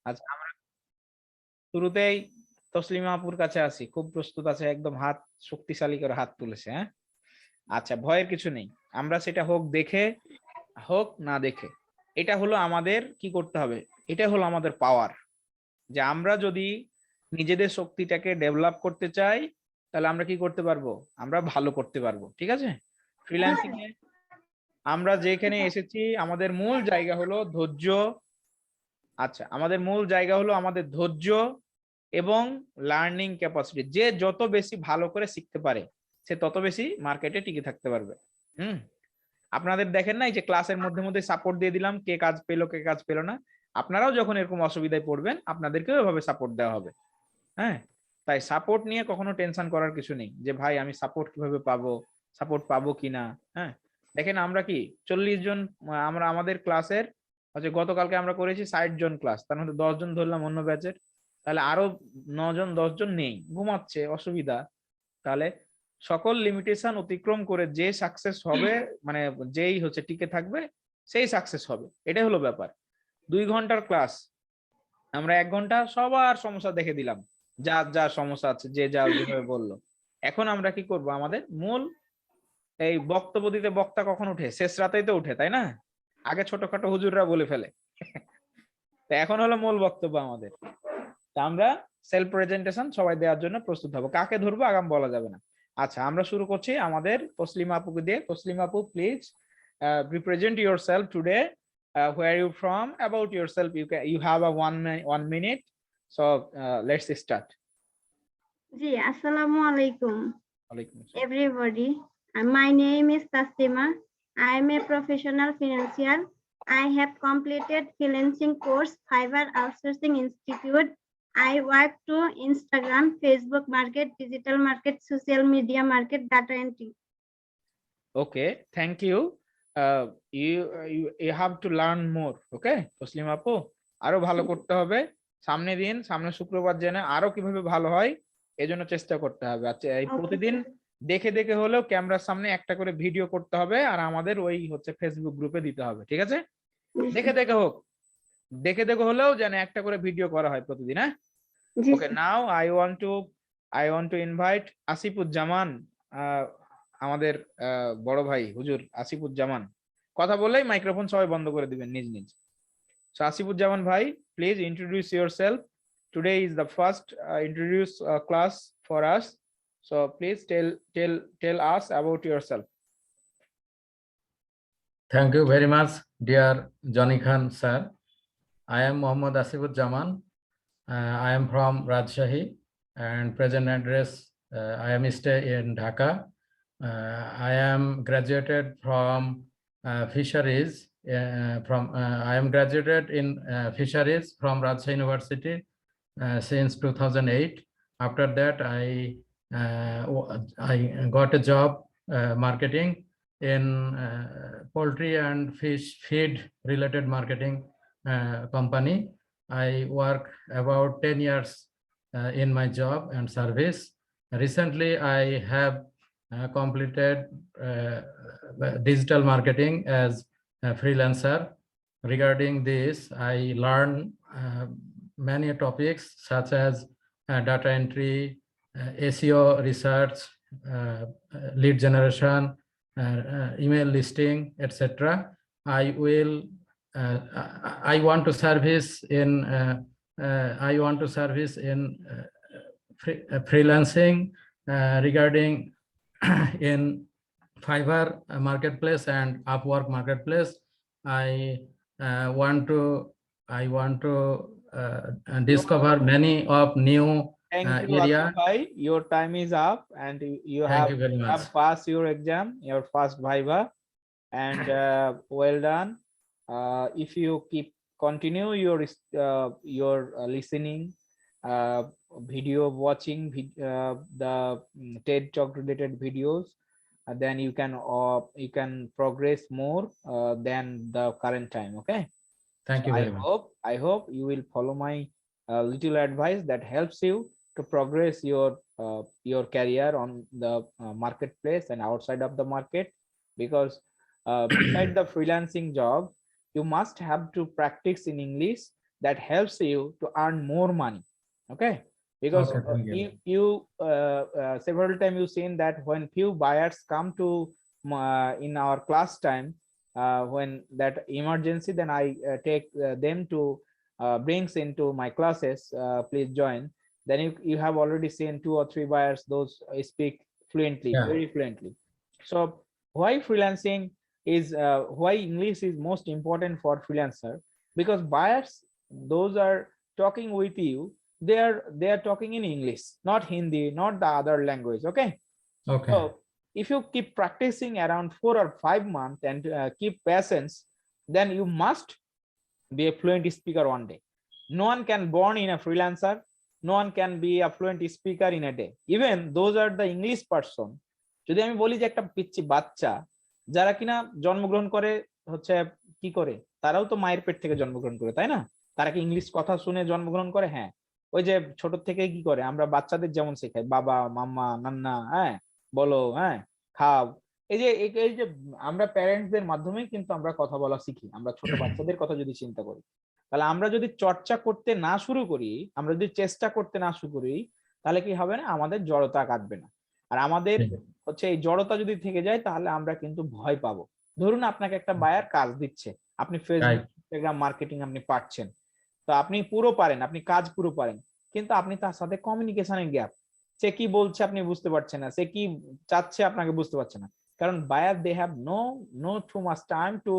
আচ্ছা, আমরা শুরুতেই তসলিমা আপুর কাছে আসি, খুব প্রস্তুত আছে, একদম হাত শক্তিশালী করে হাত তুলেছে। হ্যাঁ, আচ্ছা, ভয়ের কিছু নেই। আমরা সেটা হোক দেখে হোক না দেখে, এটা হলো আমাদের কি করতে হবে, এটা হলো আমাদের পাওয়ার। যে আমরা যদি নিজেদের শক্তিটাকে ডেভেলপ করতে চাই, তাহলে আমরা কি করতে পারবো, আমরা ভালো করতে পারবো। ঠিক আছে, ফ্রিল্যান্সিং এ আমরা যেখানে এসেছি, আমাদের মূল জায়গা হলো ধৈর্য। আচ্ছা, আমাদের মূল জায়গা হলো আমাদের ধৈর্য এবং লার্নিং ক্যাপাসিটি। যে যত বেশি ভালো করে শিখতে পারে, সে তত বেশি মার্কেটে টিকে থাকতে পারবে। হুম, আপনাদের দেখেন না, এই যে ক্লাসের মধ্যে মধ্যে সাপোর্ট দিয়ে দিলাম, কে কাজ পেলো কে কাজ পেলো না। আপনারাও যখন এরকম অসুবিধায় পড়বেন, আপনাদেরকেও এভাবে সাপোর্ট দেওয়া হবে। হ্যাঁ, তাই সাপোর্ট নিয়ে কখনো টেনশন করার কিছু নেই, যে ভাই আমি সাপোর্ট কিভাবে পাবো, সাপোর্ট পাবো কিনা। হ্যাঁ, দেখেন আমরা কি 40 জন, আমরা আমাদের ক্লাসের হচ্ছে গতকালকে আমরা করেছি 60 জন ক্লাস, তার মধ্যে 10 জন ধরলাম অন্য ব্যাচের, তাহলে আরো 9 জন 10 জন নেই, ঘুমাচ্ছে, অসুবিধা। তাহলে সকল লিমিটেশন অতিক্রম করে যে সাকসেস হবে, মানে যেই হচ্ছে টিকে থাকবে, সেই সাকসেস হবে। এটাই হলো ব্যাপার। 2 ঘন্টার ক্লাস, আমরা 1 ঘন্টা সবার সমস্যা দেখে দিলাম, যার যার সমস্যা আছে, যে যা যেভাবে বললো। এখন আমরা কি করব, আমাদের মূল এই বক্তব্য দিতে বক্তা কখন উঠে, শেষ রাতেই তো উঠে, তাই না? আগে ছোটখাটো হুজুররা বলে ফেলে। তো এখন হলো মূল বক্তব্য আমাদের। তা আমরা সেলফ প্রেজেন্টেশন সবাই দেওয়ার জন্য প্রস্তুত হবো, কাকে ধরবো আগাম বলা যাবে না। আচ্ছা, আমরা শুরু করছি আমাদের তসলিমা আপুকে দিয়ে। তসলিমা আপু, please represent yourself today. Where are you from? About yourself, you have a 1 minute. So let's start. Ji, Assalamu alaikum, Walaikum assalam. everybody. My name is Taslima. I am a professional financier. I have completed freelancing course, Fiverr Outsourcing Institute. I work to Instagram, Facebook market, digital market, social media market, data entry. Okay, thank you. You have to learn more. Okay, Taslima আপু, আরো ভালো করতে হবে। সামনে দিন, সামনে শুক্রবার জেনে আরো কিভাবে ভালো হয়, এজন্য চেষ্টা করতে হবে। আচ্ছা, এই Okay, প্রতিদিন দেখে দেখে হলেও ক্যামেরার সামনে একটা করে ভিডিও করতে হবে, আর আমাদের ওই হচ্ছে ফেসবুক গ্রুপে দিতে হবে। ঠিক আছে, Ji, দেখে দেখে হোক, দেখে দেখে হলেও যেন একটা করে ভিডিও করা হয় প্রতিদিন। হ্যাঁ, ji, okay, now I want to invite Asifuzzaman, আহ, আমাদের বড় ভাই হুজুর আসিফুজ্জামান। কথা বললেই মাইক্রোফোন সবাই বন্ধ করে দিবেন নিজ নিজ। So আসিফুজ্জামান ভাই, please introduce yourself. Today is the first introduce class for us. So please tell us about yourself. Thank you very much, dear Johnny Khan sir. I am Mohammad Asifuzzaman. I am from Rajshahi and present address I am stay in Dhaka. I am graduated from fisheries. I am graduated in fisheries from Rajshahi University since 2008. After that, I got a job marketing in poultry and fish feed related marketing company. I work about 10 years in my job and service. Recently, I have completed digital marketing as a freelancer. Regarding this, I learned many topics such as data entry, SEO research, lead generation, email listing, etc. I want to service in freelancing regarding in Fiverr marketplace and Upwork marketplace. I want to discover many of new Thank you, area. Asif bhai. Your time is up, and you Thank have you very much. passed your exam, your first viva, and well done. If you continue your listening, video watching, the TED Talk related videos, then you can progress more than the current time. Okay. Thank So you very much. I hope you will follow my little advice that helps you to progress your career on the marketplace and outside of the market. Because beside the freelancing job, you must have to practice in English, that helps you to earn more money. Okay, because Okay, thank you. you several times you seen that when few buyers come to in our class time, when that emergency, then I take them to brings into my classes, please join. Then you have already seen 2 or 3 buyers, those speak fluently, Yeah. very fluently. So why freelancing is why English is most important for freelancer? Because buyers, those are talking with you, they are talking in English, not Hindi, not the other language. Okay, Okay. so if you keep practicing around 4 or 5 months and keep patience, then you must be a fluent speaker one day. No one can born in a freelancer, no one can be a fluent speaker in a day. Even those are the English person. যদি আমি বলি যে একটা পিচ্চি বাচ্চা যারা কিনা জন্মগ্রহণ করে হচ্ছে কি করে, তারাও তো মায়ের পেট থেকে জন্মগ্রহণ করে, তাই না? তারা কি ইংলিশ কথা শুনে জন্মগ্রহণ করে? হ্যাঁ, ওই যে ছোট থেকে কি করে আমরা বাচ্চাদের যেমন শেখাই, বাবা, মাম্মা, নান্না, হ্যাঁ বলো, হ্যাঁ খাও, এই যে আমরা প্যারেন্টসদের মাধ্যমেই কিন্তু আমরা কথা বলা শিখি। আমরা ছোট বাচ্চাদের কথা যদি চিন্তা করি, তাহলে আমরা যদি চর্চা করতে না শুরু করি, আমরা যদি চেষ্টা করতে না শুরু করি, তাহলে কি হবে না, আমাদের জড়তা কাটবে না। আর আমাদের হচ্ছে এই জড়তা যদি থেকে যায়, তাহলে আমরা কিন্তু ভয় পাবো। ধরুন আপনাকে একটা বায়ার কাজ দিচ্ছে, আপনি ফেসবুক, ইনস্টাগ্রাম মার্কেটিং আপনি পারছেন, তো আপনি পুরো পারেন, আপনি কাজ পুরো পারেন, কিন্তু আপনি তার সাথে কমিউনিকেশনের গ্যাপ, সে কি বলছে আপনি বুঝতে পারছেন না, সে কি চাচ্ছে আপনাকে বুঝতে পারছেন না। কারণ buyer they have no too much time to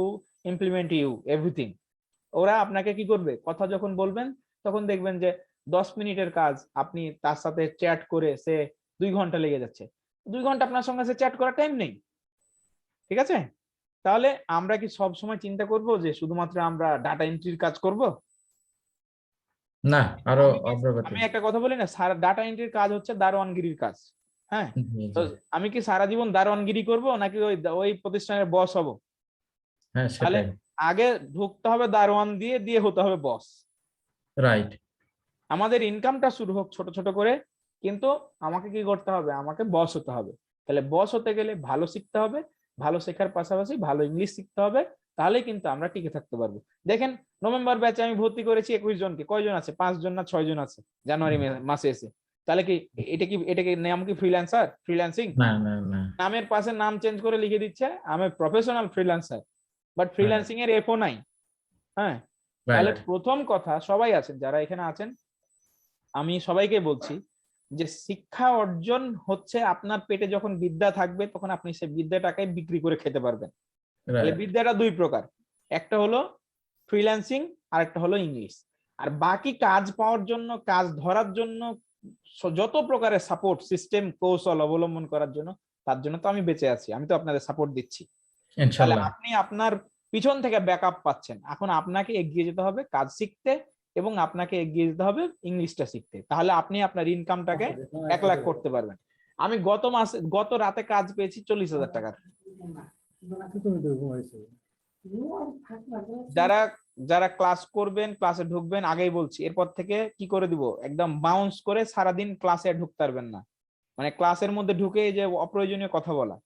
implement you everything. ওরা আপনাকে কি করবে, কথা যখন বলবেন তখন দেখবেন যে 10 মিনিটের কাজ আপনি তার সাথে চ্যাট করে সে 2 ঘন্টা লেগে যাচ্ছে। 2 ঘন্টা আপনার সঙ্গে সে চ্যাট করার টাইম নেই, ঠিক আছে? তাহলে আমরা কি সব সময় চিন্তা করব যে শুধুমাত্র আমরা ডাটা এন্ট্রির কাজ করব? না, আরো অগ্রগতি। আমি একটা কথা বলি না, সারা ডাটা এন্ট্রির কাজ হচ্ছে দারোয়ানগিরির কাজ। হ্যাঁ, তো আমি কি সারা জীবন দারোয়ানগিরি করব, নাকি ওই প্রতিষ্ঠানের বস হব? হ্যাঁ, তাহলে সেটাই। আগে ঢুকতে হবে দারোয়ান দিয়ে, দিয়ে হতে হবে বস। রাইট। আমাদের ইনকামটা শুরু হোক ছোট ছোট করে, কিন্তু আমাকে কি করতে হবে, আমাকে বস হতে হবে। তাহলে বস হতে গেলে ভালো শিখতে হবে, ভালো শেখার পাশাপাশি ভালো ইংলিশ শিখতে হবে, তাহলে কিন্তু আমরা টিকে থাকতে পারবো। দেখেন নভেম্বর ব্যাচে আমি ভর্তি করেছি 21 জনকে, কয়জন আছে? 5 জন না 6 জন আছে জানুয়ারি মাসে এসে। তাহলে কি এটা কি নাম কি ফ্রিল্যান্সার, ফ্রিল্যান্সিং? না না না, নামের পাশে নাম চেঞ্জ করে লিখে দিচ্ছে আমি প্রফেশনাল ফ্রিল্যান্সার, বাট ফ্রিল্যান্সিং এর এফও নাই। হ্যাঁ, তাহলে প্রথম কথা, সবাই আছেন যারা এখানে আছেন, আমি সবাইকে বলছি যে শিক্ষা অর্জন হচ্ছে আপনার পেটে যখন বিদ্যা থাকবে, তখন আপনি সেই বিদ্যাটাকে বিক্রি করে খেতে পারবেন। তাহলে বিদ্যাটা 2 প্রকার, একটা হলো ফ্রিল্যান্সিং আর একটা হলো ইংলিশ। আর বাকি কাজ পাওয়ার জন্য, কাজ ধরার জন্য যত প্রকারের সাপোর্ট সিস্টেম কৌশল অবলম্বন করার জন্য, তার জন্য তো আমি বেঁচে আছি, আমি তো আপনাদের সাপোর্ট দিচ্ছি। তাহলে ইনশাআল্লাহ আপনি আপনার পিছন থেকে ব্যাকআপ পাচ্ছেন, এখন আপনাকে এগিয়ে যেতে হবে কাজ শিখতে, এবং আপনাকে এগিয়ে যেতে হবে ইংলিশটা শিখতে। তাহলে আপনি আপনার ইনকামটাকে 1 লাখ করতে পারবেন। আমি গত রাতে কাজ পেয়েছি 40,000 টাকার। যারা ক্লাস করবেন, ক্লাসে ঢুকবেন, আগেই বলছি এরপর থেকে কি করে দিব, একদম বাউন্স করে সারাদিন ক্লাসে ঢুকতে পারবেন না। মানে ক্লাসের মধ্যে ঢুকে যে অপ্রয়োজনীয় কথা বলা,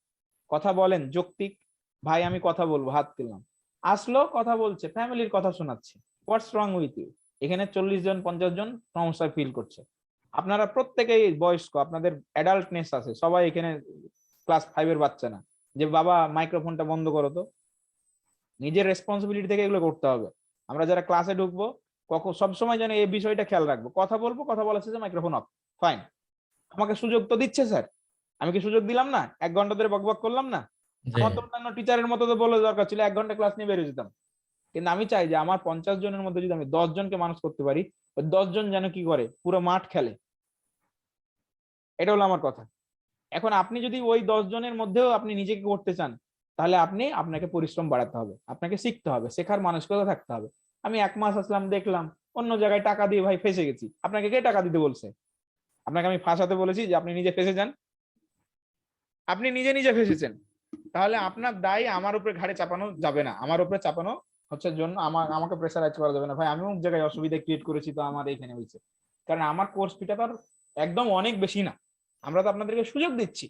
কথা বলেন যৌক্তিক, ভাই আমি কথা বলবো, হাত তুললাম, আসলো কথা বলছে, ফ্যামিলির কথা শোনাচ্ছে, হোয়াটস রং উইথ ইউ? এখানে 40 জন 50 জন সমস্যা ফিল করছে। আপনারা প্রত্যেকেই বয়স্ক, আপনাদের অ্যাডাল্টনেস আছে, সবাই এখানে ক্লাস 5 এর বাচ্চা না যে বাবা মাইক্রোফোনটা বন্ধ করো তো। নিজের রেসপন্সিবিলিটি থেকে এগুলো করতে হবে। আমরা যারা ক্লাসে ঢুকবো কখন সবসময় যেন এই বিষয়টা খেয়াল রাখবো, কথা বলবো, কথা বলার শেষে মাইক্রোফোন অফ, ফাইন। আমাকে সুযোগ তো দিচ্ছে স্যার, আমি কি সুযোগ দিলাম না? 1 ঘন্টা ধরে বকবক করলাম না? আমার তো অন্যান্য টিচারের মতো তো বলে দরকার ছিল 1 ঘন্টা ক্লাস নিয়ে বেরিয়ে যেতাম। কিন্তু আমি চাই যে আমার 50 জনের মধ্যে যদি আমি 10 জনকে মানুষ করতে পারি, ওই 10 জন যেন কি করে, পুরো মাঠ খেলে। এটা হলো আমার কথা। এখন আপনি যদি ওই 10 জনের মধ্যেও আপনি নিজেকে করতে চান, তাহলে আপনাকে পরিশ্রম বাড়াতে হবে, আপনাকে শিখতে হবে, শেখার মানসিকতা থাকতে হবে। আমি 1 মাস আসলাম, দেখলাম অন্য জায়গায় টাকা দিয়ে ভাই ফেসে গেছি, আপনাকে কে টাকা দিতে বলছে? আপনাকে আমি ফাঁসাতে বলেছি যে আপনি নিজে ফেসে যান? আপনি নিজে নিজে ফেসেছেন। তাহলে আপনার দায় আমার উপরে ঘাড়ে চাপানো যাবে না, আমার উপরে চাপানো হচ্ছে জন্য আমাকে প্রেসারাইজ করা যাবে না, ভাই আমি অমুক জায়গায় অসুবিধা ক্রিয়েট করেছি তো আমার এখানে হয়েছে। কারণ আমার কোর্স ফিটা তো একদম অনেক বেশি না, আমরা তো আপনাদেরকে সুযোগ দিচ্ছি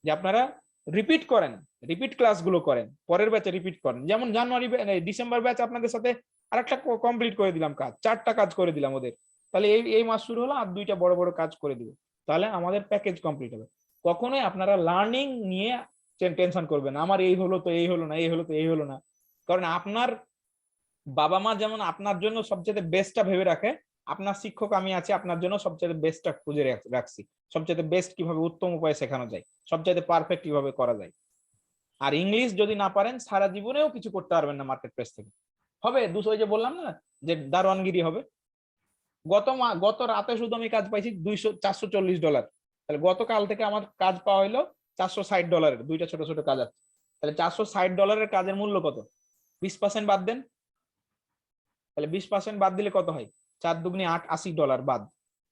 যে আপনারা রিপিট করেন, রিপিট ক্লাসগুলো করেন, পরের ব্যাচে রিপিট করেন। যেমন ডিসেম্বর ব্যাচ আপনাদের সাথে আর একটা কমপ্লিট করে দিলাম কাজ, 4টা কাজ করে দিলাম ওদের, তাহলে এই মাস শুরু হলো আর 2টা বড় বড় কাজ করে দিব, তাহলে আমাদের প্যাকেজ কমপ্লিট হবে। কখনোই আপনারা লার্নিং নিয়ে টেনশন করবেন না, আমার এই হলো তো এই হলো না, এই হলো তো এই হলো না, কারণ আপনার বাবা মা যেমন আপনার জন্য সবচেয়ে বেস্টটা ভেবে রাখে, আপনার শিক্ষক আমি আছি আপনার জন্য সবচেয়ে বেস্টটা খুঁজে রাখছি, সবচেয়ে বেস্ট কিভাবে উত্তম উপায়ে শেখানো যায়, সবচেয়ে পারফেক্ট কিভাবে করা যায়। আর ইংলিশ যদি না পারেন সারা জীবনেও কিছু করতে পারবেন না মার্কেট প্লেস থেকে। হবে 200, ওই যে বললাম না যে দারোয়ানগিরি হবে। গত রাতে শুধু আমি কাজ পাইছি $440, তাহলে গতকাল থেকে আমার কাজ পাওয়া হলো $460, 2টা ছোট ছোট কাজ আছে, তাহলে $460 কাজের মূল্য কত? 20% বাদ দেন, তাহলে 20% বাদ দিলে কত হয়? 4 দুগুনি 8, $80 বাদ,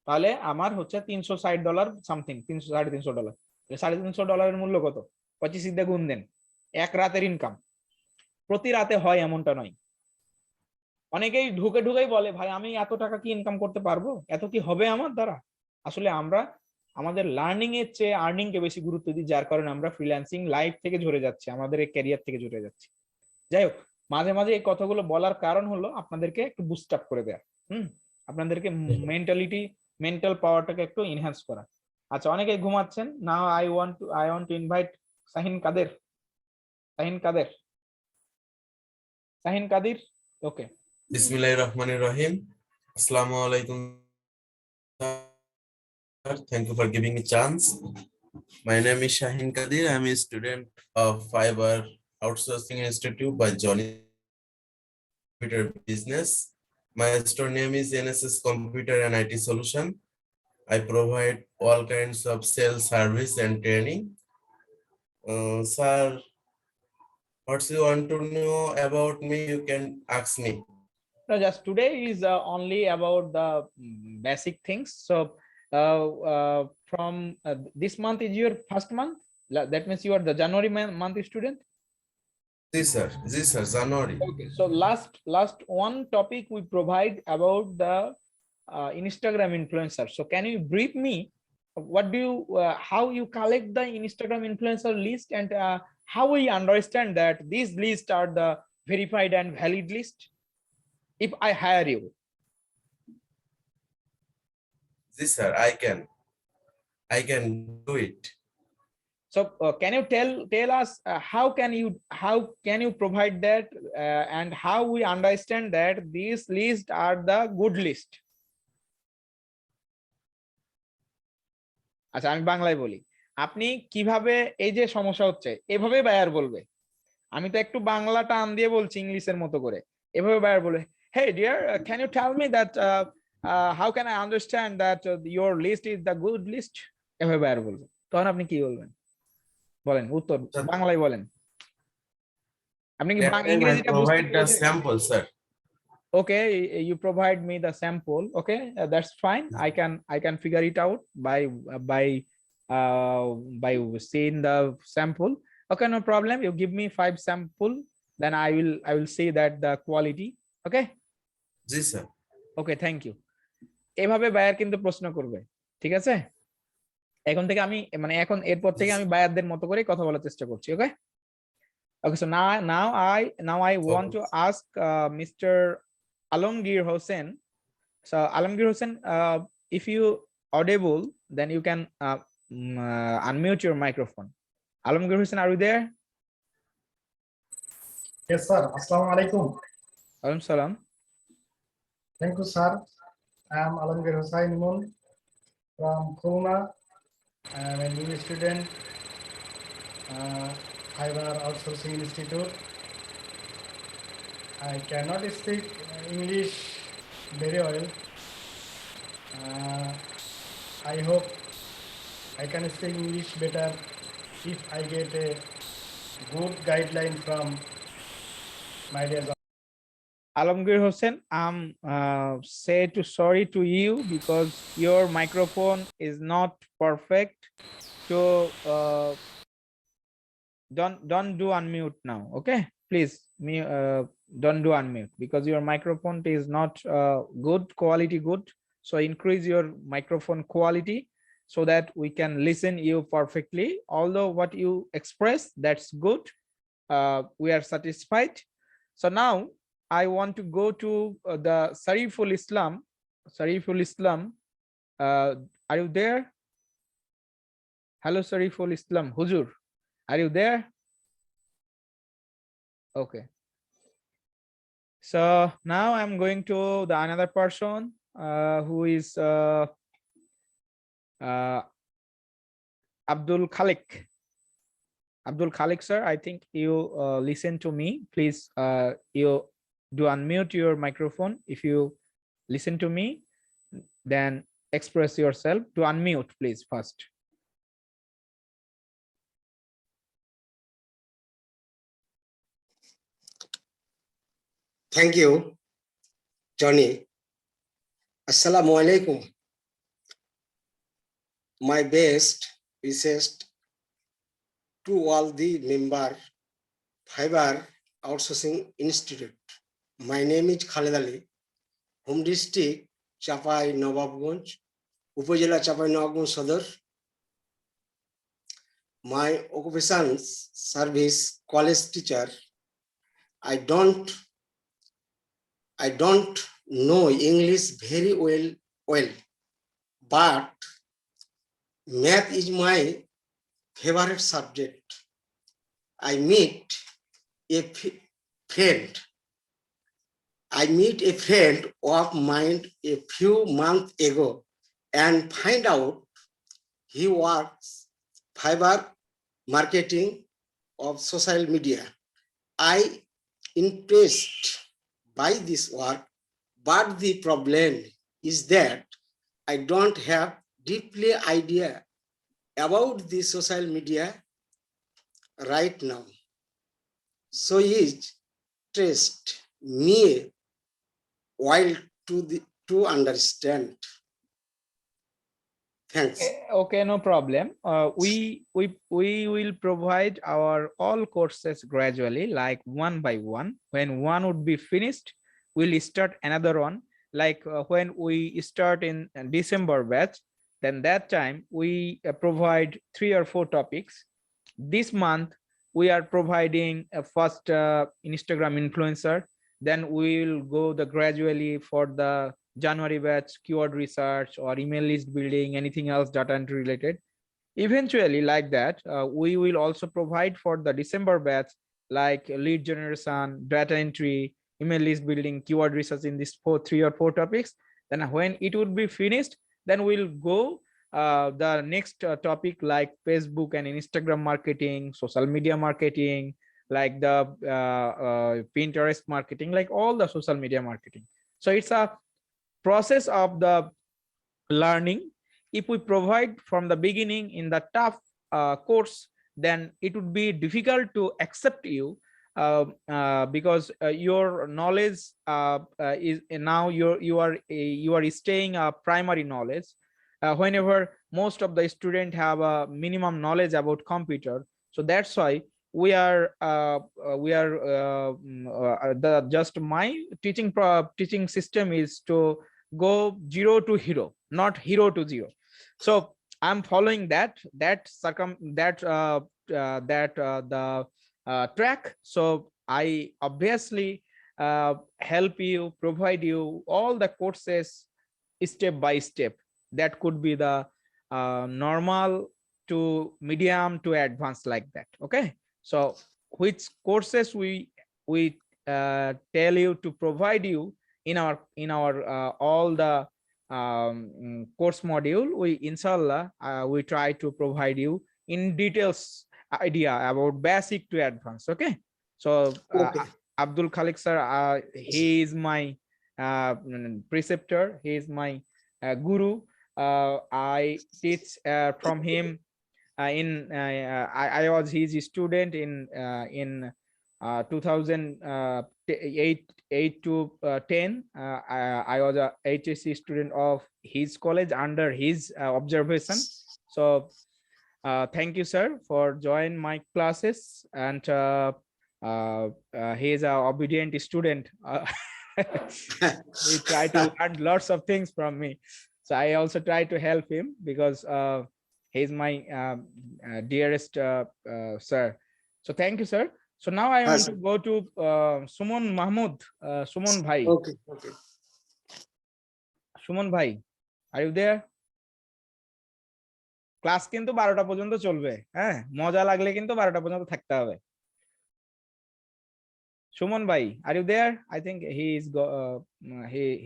তাহলে আমার হচ্ছে $360 সামথিং, $300-350। $350 মূল্য কত? 25 দিয়ে গুণ দেন, এক রাতের ইনকাম। প্রতি রাতে হয় এমনটা নয়। অনেকেই ঢুকেই বলে ভাই আমি এত টাকা কি ইনকাম করতে পারবো, এত কি হবে আমার দ্বারা? আসলে আমরা আমাদের লার্নিং এর চেয়ে আর্নিং কে বেশি গুরুত্ব দিই, যার কারণে আমরা ফ্রিল্যান্সিং লাইফ থেকে ঝরে যাচ্ছি, আমাদের এই ক্যারিয়ার থেকে ঝরে যাচ্ছি। যাই হোক, মাঝে মাঝে এই কথাগুলো বলার কারণ হলো আপনাদেরকে একটু বুস্ট আপ করে দেয়া, আপনাদেরকে মেন্টাল পাওয়ারটাকে একটু এনহ্যান্স করা। আচ্ছা, অনেকেই ঘুমাচ্ছেন। Now I want to invite Shahin Kader. Okay. Bismillahirrahmanirrahim. Assalamu alaikum. Thank you for giving me chance. My name is Shahin Kadir. I am a student of Fiber Outsourcing Institute by Johnny Computer Business. My store name is NSS Computer and IT Solution. I provide all kinds of sales, service, and training. Sir, what you want to know about me, you can ask me. No, just today is only about the basic things. So from this month is your first month. That means you are the January month student. This sir, January. Okay. So last one topic we provide about the Instagram influencer. So can you brief me? What do you how you collect the Instagram influencer list, and how we understand that these lists are the verified and valid list? If I hire you. This sir, I can do it. So can you tell us how can you provide that, and how we understand that these lists are the good list? আচ্ছা, আমি বাংলায় বলি, আপনি কিভাবে, এই যে সমস্যা হচ্ছে এভাবে বায়ার বলবে, আমি তো একটু বাংলা টান দিয়ে বলছি ইংলিশের মতো করে, এভাবে বায়ার বলবে, hey dear, can you tell me that how can I understand that your list is the good list? এভাবে বায়ার বলবে, তখন আপনি কি বলবেন? বলেন উত্তর বাংলায় বলেন। আপনি কি ইংরেজিটা provide the sample, sir. Okay, you provide me the sample. Okay, that's fine. I can figure it out by seeing the sample. Okay, no problem. You give me 5 sample, then I will see that the quality. Okay. G sir. Okay, thank you. এভাবে buyer কিন্তু প্রশ্ন করবে, ঠিক আছে? এখন থেকে আমি মানে এরপর থেকে আমি বায়ারদের মতো করে কথা বলার চেষ্টা করছি। ওকে। Okay, so now I want to ask Mr. Alamgir Hossain. So Alamgir Hossain, if you audible, then you can unmute your microphone. Alamgir Hossain, are you there? Yes, sir. Assalamu alaikum. Alaikum salam. Thank you, sir. I am Alamgir Hossain Imon from Khulna. I am a new student, Fiber Outsourcing Institute. I cannot speak English very well. I hope I can speak English better if I get a good guideline from my dear. Alamgir Hossain, I'm sorry to you because your microphone is not perfect. So don't do unmute now. Okay, please don't do unmute because your microphone is not good quality. So increase your microphone quality so that we can listen you perfectly. Although what you express, that's good. We are satisfied. So now I want to go to the Sariful Islam. Sariful Islam, are you there? Hello, Sariful Islam. Huzur, are you there? Okay. So now I'm going to the another person who is Abdul Khalik. Abdul Khalik, sir, I think you listen to me. Please, you do unmute your microphone. If you listen to me, then express yourself. To unmute, please, first. Thank you, Johnny. Assalamu alaikum. My best wishes to all the member Fiber Outsourcing Institute. My name is Khalid Ali, home district Chapai Nawabganj, Upazila Chapai Nawabganj Sadar. My occupation service college teacher. I don't know English very well, but math is my favorite subject. I meet a friend. I meet a friend of mine a few months ago and find out he works fiber marketing of social media. I impressed by this work, but the problem is that I don't have deeply idea about the social media right now. So it stressed me while to understand. Thanks. Okay, no problem. We will provide our all courses gradually, like one by one. When one would be finished, we'll start another one. Like when we start in December batch, then that time we provide 3 or 4 topics. This month we are providing a first Instagram influencer. Then we will go the gradually for the January batch, keyword research or email list building, anything else data entry related. Eventually, like that, we will also provide for the December batch, like lead generation, data entry, email list building, keyword research in these 3 or 4 topics. Then when it would be finished, then we'll go the next topic like Facebook and Instagram marketing, social media marketing, like the Pinterest marketing, like all the social media marketing. So it's a process of the learning. If we provide from the beginning in the tough course, then it would be difficult to accept you because your knowledge is now you are staying a primary knowledge. Whenever most of the students have a minimum knowledge about computer, so that's why we are the just my teaching system is to go 0 to hero, not hero to 0. So I'm following that track. So I obviously help you, provide you all the courses step by step. That could be the normal to medium to advanced, like that. Okay, so which courses we tell you to provide you in our all the course module, we inshallah we try to provide you in details idea about basic to advanced. Okay, so Okay. Abdul Khalik sir, he is my preceptor, he is my guru. I teach from him I was his student in 2008 to 10. I was a HSC student of his college under his observation. So thank you, sir, for joining my classes. And he is an obedient student. He tried to learn lots of things from me. So I also try to help him because he's my dearest sir. So thank you, sir. So now I Yes, want sir. to go to Suman Mahmood. Suman Bhai. Okay, okay. Suman ভাই, are you there? Class কিন্তু 12টা পর্যন্ত চলবে, হ্যাঁ, মজা লাগলে কিন্তু 12টা পর্যন্ত থাকতে হবে। সুমন ভাই, are you there? I think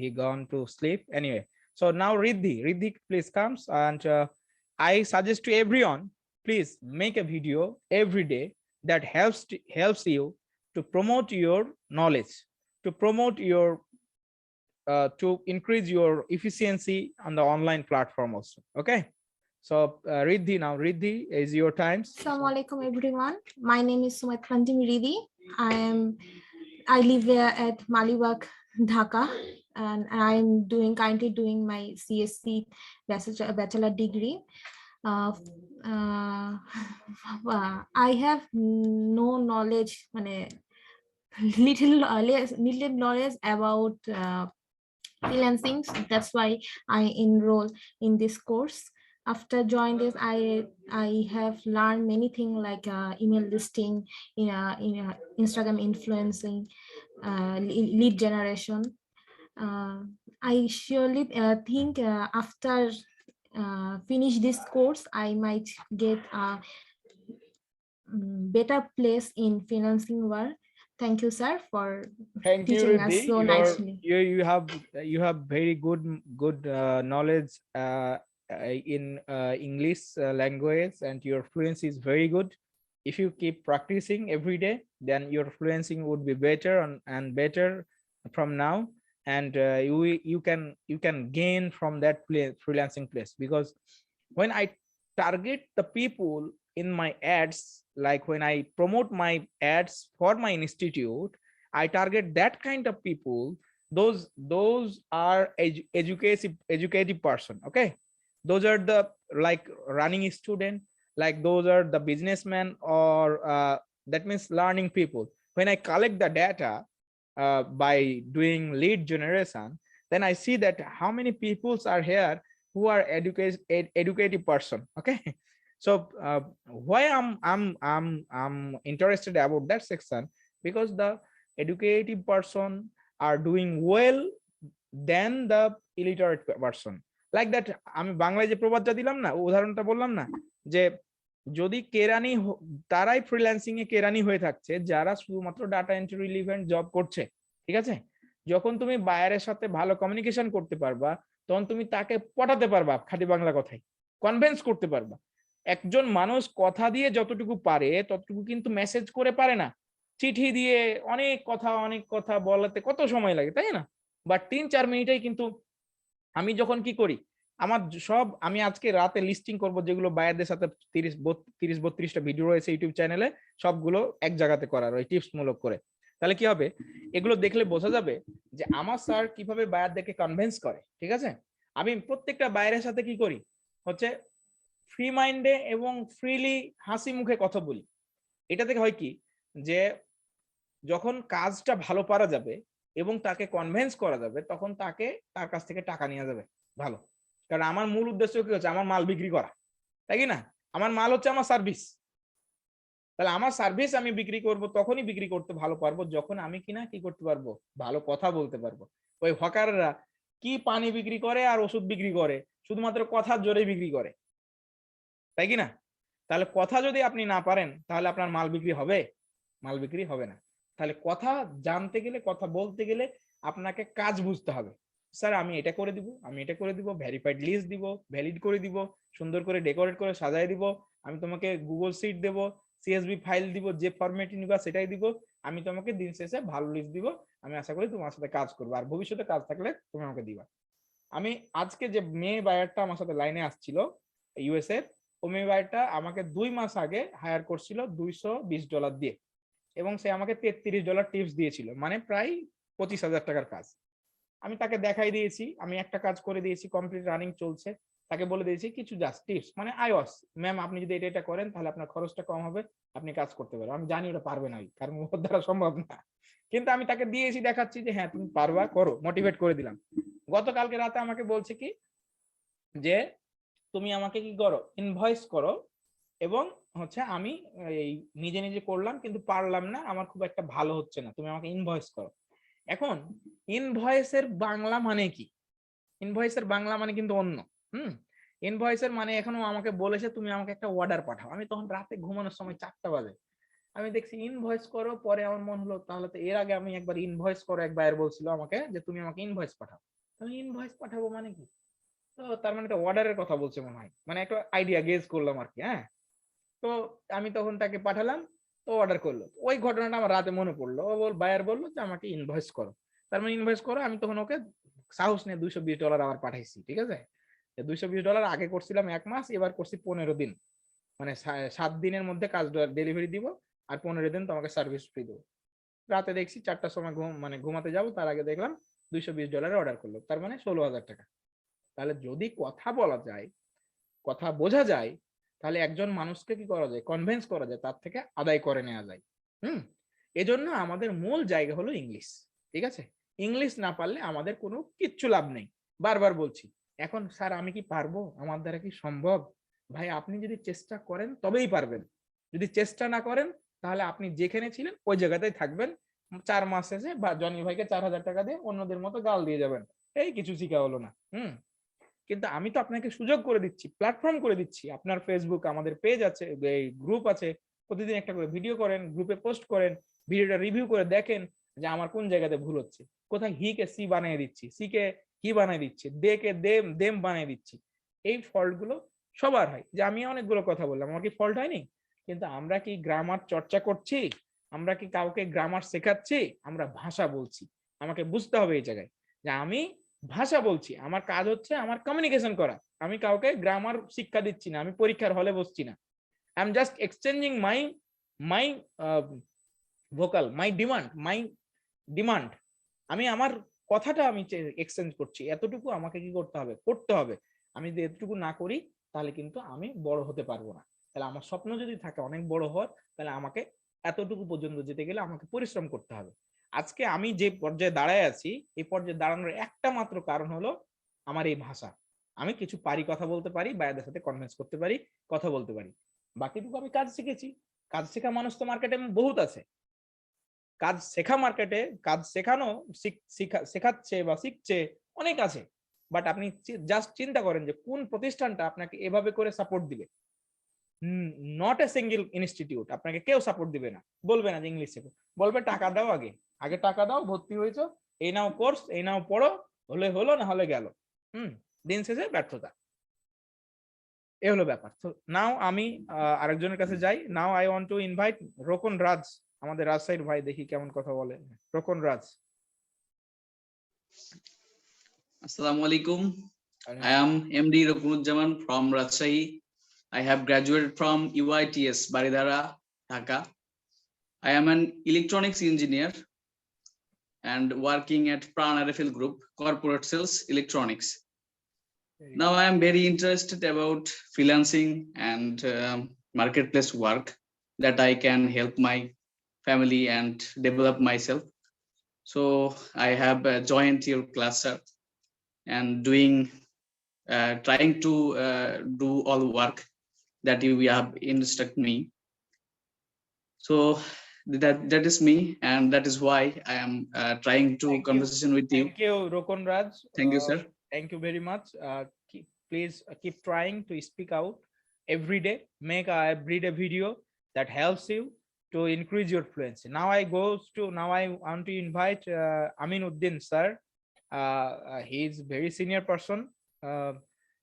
he gone to sleep anyway. So now Riddhi please comes, and I suggest to everyone, please make a video every day that helps you to promote your knowledge, to promote your to increase your efficiency on the online platform also. Okay, so Riddhi, now Riddhi is your times. Assalamualaikum everyone. My name is Sumaitranti Riddhi. I live at Maliwak, Dhaka, and I'm currently doing my CSC bachelor degree. I have no knowledge, little knowledge about freelancing. So that's why I enroll in this course. After joining this, I have learned many things like email listing, Instagram influencing, lead generation. I surely think after finish this course, I might get a better place in freelancing world. Thank you, sir, for Thank you, teaching us Riddhi. so nicely. You have very good knowledge in English language, and your fluency is very good. If you keep practicing every day, then your fluency would be better and better from now, and you can gain from that freelancing place. Because when I target the people in my ads, like when I promote my ads for my institute, I target that kind of people. Those are educated person. Okay, those are the like running student, like those are the businessmen, or that means learning people. When I collect the data by doing lead generation, then I see that how many peoples are here who are educated person. Okay, so why I'm interested about that section, because the educated person are doing well than the illiterate person. Like that, আমি বাংলায় যে প্রবাদটা দিলাম না, উদাহরণটা বললাম না, যে যদি কেরানি তারাই ফ্রিল্যান্সিং এ কেরানি হয়ে থাকছে যারা শুধুমাত্র ডাটা এন্ট্রি রিলেভেন্ট জব করছে। ঠিক আছে, যখন তুমি বায়ারের সাথে ভালো কমিউনিকেশন করতে পারবা, তখন তুমি তাকে পটাতে পারবা, খাঁটি বাংলা কথাই কনভিন্স করতে পারবা। একজন মানুষ কথা দিয়ে যতটুকু পারে ততটুকু কিন্তু মেসেজ করে পারে না। চিঠি দিয়ে অনেক কথা বলাতে কত সময় লাগে, তাই না? বাট 3-4 মিনিটেই কিন্তু আমি যখন কি করি, আমার সব আমি আজকে রাতে লিস্টিং করব যেগুলো বায়ারদের সাথে 30-32টা ভিডিও রয়েছে ইউটিউব চ্যানেলে, সবগুলো এক জায়গাতে করার ওই টিপস মূলক করে। তাহলে কি হবে, এগুলো দেখলে বোঝা যাবে যে আমার স্যার কিভাবে বায়ারদেরকে কনভিন্স করে। ঠিক আছে, আমি প্রত্যেকটা বায়ারের সাথে কি করি হচ্ছে ফ্রি মাইন্ডে এবং ফ্রিলি হাসি মুখে কথা বলি। এটা থেকে হয় কি, যে যখন কাজটা ভালো পারা যাবে এবং তাকে কনভিন্স করা যাবে, তখন তার কাছ থেকে টাকা নেওয়া যাবে ভালো। কারণ আমার মূল উদ্দেশ্য কি হচ্ছে, আমার মাল বিক্রি করা, তাই কি না? আমার মাল হচ্ছে আমার সার্ভিস। তাহলে আমার সার্ভিস আমি বিক্রি করব, তখনই বিক্রি করতে ভালো পারবো যখন আমি কিনা কি করতে পারবো, ভালো কথা বলতে পারবো। ওই হকাররা কি পানি বিক্রি করে আর ওষুধ বিক্রি করে, শুধুমাত্র কথার জোরে বিক্রি করে, তাই কি না? তাহলে কথা যদি আপনি না পারেন, তাহলে আপনার মাল বিক্রি হবে? মাল বিক্রি হবে না। তাহলে কথা জানতে গেলে, কথা বলতে গেলে আপনাকে কাজ বুঝতে হবে। স্যার আমি এটা করে দিব, আমি এটা করে দিব, ভেরিফাইড লিস্ট দিব, ভ্যালিড করে দিব, সুন্দর করে ডেকোরেট করে সাজায় দিব, আমি তোমাকে গুগল শিট দেব, সিএসভি ফাইল দিব, যে ফরম্যাটে নিবা সেটাই দিব, আমি তোমাকে দিন শেষে ভালো লিস্ট দিব। আমি আশা করি তোমার সাথে কাজ করবো, আর ভবিষ্যতে কাজ থাকলে তুমি আমাকে দিবা। আমি আজকে যে মেয়ে বায়ারটা আমার সাথে লাইনে আসছিল ইউএসএ, ও মেয়ে বায়ারটা আমাকে 2 মাস আগে হায়ার করছিল $220 দিয়ে, এবং সে আমাকে $33 টিপস দিয়েছিল, মানে প্রায় 25,000 টাকার কাজ। আমি তাকে দেখাই দিয়েছি, আমি একটা কাজ করে দিয়েছি, কমপ্লিট রানিং চলছে। তাকে বলে দিয়েছি কিছু জাস্ট টিপস, মানে আইওয়াস ম্যাম আপনি যদি এটা করেন তাহলে আপনার খরচটা কম হবে, আপনি কাজ করতে পারবেন। আমি জানি ওটা পারবে না, কারণ ওর দ্বারা সম্ভব না, কিন্তু আমি তাকে দিয়েছি, দেখাচ্ছি যে হ্যাঁ তুমি পারবা, করো, মোটিভেট করে দিলাম। গতকালকে রাতে আমাকে বলছে কি, যে তুমি আমাকে কি করো, ইনভয়েস করো এবং হচ্ছে আমি এই নিজে নিজে করলাম কিন্তু পারলাম না, আমার খুব একটা ভালো হচ্ছে না, তুমি আমাকে ইনভয়েস করো। এখন ইনভয়েসের বাংলা মানে কি? ইনভয়েসের বাংলা মানে কিন্তু অন্য। ইনভয়েসের মানে এখনো আমাকে বলেছে তুমি আমাকে একটা অর্ডার পাঠাও, আমি তখন রাতে ঘুমানোর সময় 4টা বাজে, আমি দেখছি ইনভয়েস করো, পরে আমার মন হলো তাহলে তো এর আগে আমি একবার ইনভয়েস করো, এক ভাইয়ের বলছিল আমাকে যে তুমি আমাকে ইনভয়েস পাঠাও, আমি ইনভয়েস পাঠাবো মানে কি? তো তার মানে একটা অর্ডারের কথা বলছে মনে হয়, মানে একটা আইডিয়া গেজ করলাম আর কি। হ্যাঁ, তো আমি তখন তাকে পাঠালাম, তো অর্ডার করলো। ওই ঘটনাটা আমার রাতে মনে পড়লো, ও বায়ার বললো যে আমাকে ইনভয়েস করো, তার মানে ইনভয়েস করো। আমি তখন ওকে সাহস নিয়ে $220 আবার পাঠাইছি, ঠিক আছে। $220 আগে করছিলাম 1 মাস, এবার করছি 15 দিন, মানে 7 দিনের মধ্যে কাজ ডেলিভারি দিব, আর 15 দিন তোমাকে সার্ভিস ফ্রি দেবো। রাতে দেখছি 4টার সময় ঘুমাতে যাবো, তার আগে দেখলাম $220 অর্ডার করলো, তার মানে 16,000 টাকা। তাহলে যদি কথা বলা যায়, কথা বোঝা যায়, তাহলে একজন মানুষকে কি করা যায়, কনভিন্স করা যায়, তার থেকে আদায় করে নেওয়া যায়। এজন্য আমাদের মূল জায়গা হলো ইংলিশ, ঠিক আছে। ইংলিশ না পারলে আমাদের কোনো কিচ্ছু লাভ নেই। বারবার বলছি, এখন স্যার আমি কি পারবো, আমার দ্বারা কি সম্ভব? ভাই আপনি যদি চেষ্টা করেন তবেই পারবেন, যদি চেষ্টা না করেন তাহলে আপনি যেখানে ছিলেন ওই জায়গাতেই থাকবেন। 4 মাস শেষে বা জনি ভাইকে 4,000 টাকা দিয়ে অন্যদের মতো গাল দিয়ে যাবেন, এই কিছু শিখা হলো না। কিন্তু আমি তো আপনাকে সুযোগ করে দিচ্ছি, প্ল্যাটফর্ম করে দিচ্ছি। আপনার ফেসবুক আমাদের পেজ আছে, এই গ্রুপ আছে, প্রতিদিন একটা করে ভিডিও করেন, গ্রুপে পোস্ট করেন, ভিডিওটা রিভিউ করে দেখেন যে আমার কোন জায়গাতে ভুল হচ্ছে, কোথায় হি কে সি বানিয়ে দিচ্ছি, সি কে হি বানিয়ে দিচ্ছি, দে কে দেম দেম বানিয়ে দিচ্ছি। এই ফল্ট গুলো সবার হয়, যে আমি অনেকগুলো কথা বললাম, আমার কি ফল্ট হয়নি? কিন্তু আমরা কি গ্রামার চর্চা করছি? আমরা কি কাউকে গ্রামার শেখাচ্ছি? আমরা ভাষা বলছি। আমাকে বুঝতে হবে এই জায়গায় যে আমি ভাষা বলছি, আমার কাজ হচ্ছে আমার কমিউনিকেশন করা। আমি কাউকে গ্রামার শিক্ষা দিচ্ছি না, আমি পরীক্ষার হলে বসছি না। I am just exchanging my vocal, my demand. আমি আমার কথাটা আমি এক্সচেঞ্জ করছি, এতটুকু আমাকে কি করতে হবে, করতে হবে। আমি যদি এতটুকু না করি তাহলে কিন্তু আমি বড় হতে পারবো না। তাহলে আমার স্বপ্ন যদি থাকে অনেক বড় হওয়ার, তাহলে আমাকে এতটুকু পর্যন্ত যেতে গেলে আমাকে পরিশ্রম করতে হবে। আজকে আমি যে পর্যায়ে দাঁড়ায় আছি, এই পর্যায়ে দাঁড়ানোর একটা মাত্র কারণ হলো আমার এই ভাষা। আমি কিছু পারি, কথা বলতে পারি, বাইরের সাথে কনভিন্স করতে পারি, কথা বলতে পারি। বাকিটুকু আমি কাজ শিখেছি। কাজ শেখা মানুষ তো মার্কেটে বহুত আছে, কাজ শেখা মার্কেটে, কাজ শেখানো শেখাচ্ছে বা শিখছে অনেক আছে। বাট আপনি জাস্ট চিন্তা করেন যে কোন প্রতিষ্ঠানটা আপনাকে এভাবে করে সাপোর্ট দিবে। নট এ সিঙ্গেল ইনস্টিটিউট, আপনাকে কেউ সাপোর্ট দিবে না, বলবে না যে ইংলিশ শেখো, বলবে টাকা দাও, আগে আগে টাকা দাও, ভর্তি হয়েছো, এই নাও কোর্স, এই নাও পড়ো, হলে হলো, না হলে গেল। দিন শেষে ব্যর্থতা। এ হলো ব্যাপার। তো নাও আমি আরেকজনের কাছে যাই। Now I want to invite Rokon Raj, আমাদের রাজশাহীর ভাই, দেখি কেমন কথা বলে। রোকন রাজ। Assalamu alaikum. I am MD Rokunujaman from Rajshahi. I have graduated from UITS Baridara, Dhaka. I am an electronics engineer and working at Pran RFL Group, Corporate Sales Electronics. Now I am very interested about freelancing and marketplace work that I can help my family and develop myself. So I have joined your class, sir, and trying to do all work that you have instructed me. So that is me, and that is why I am trying to conversation with you. Thank you, Rokon Raj. Thank you, sir. Thank you very much. Please keep trying to speak out every day. Make a everyday video that helps you to increase your fluency. Now I want to invite Aminuddin sir. He is very senior person.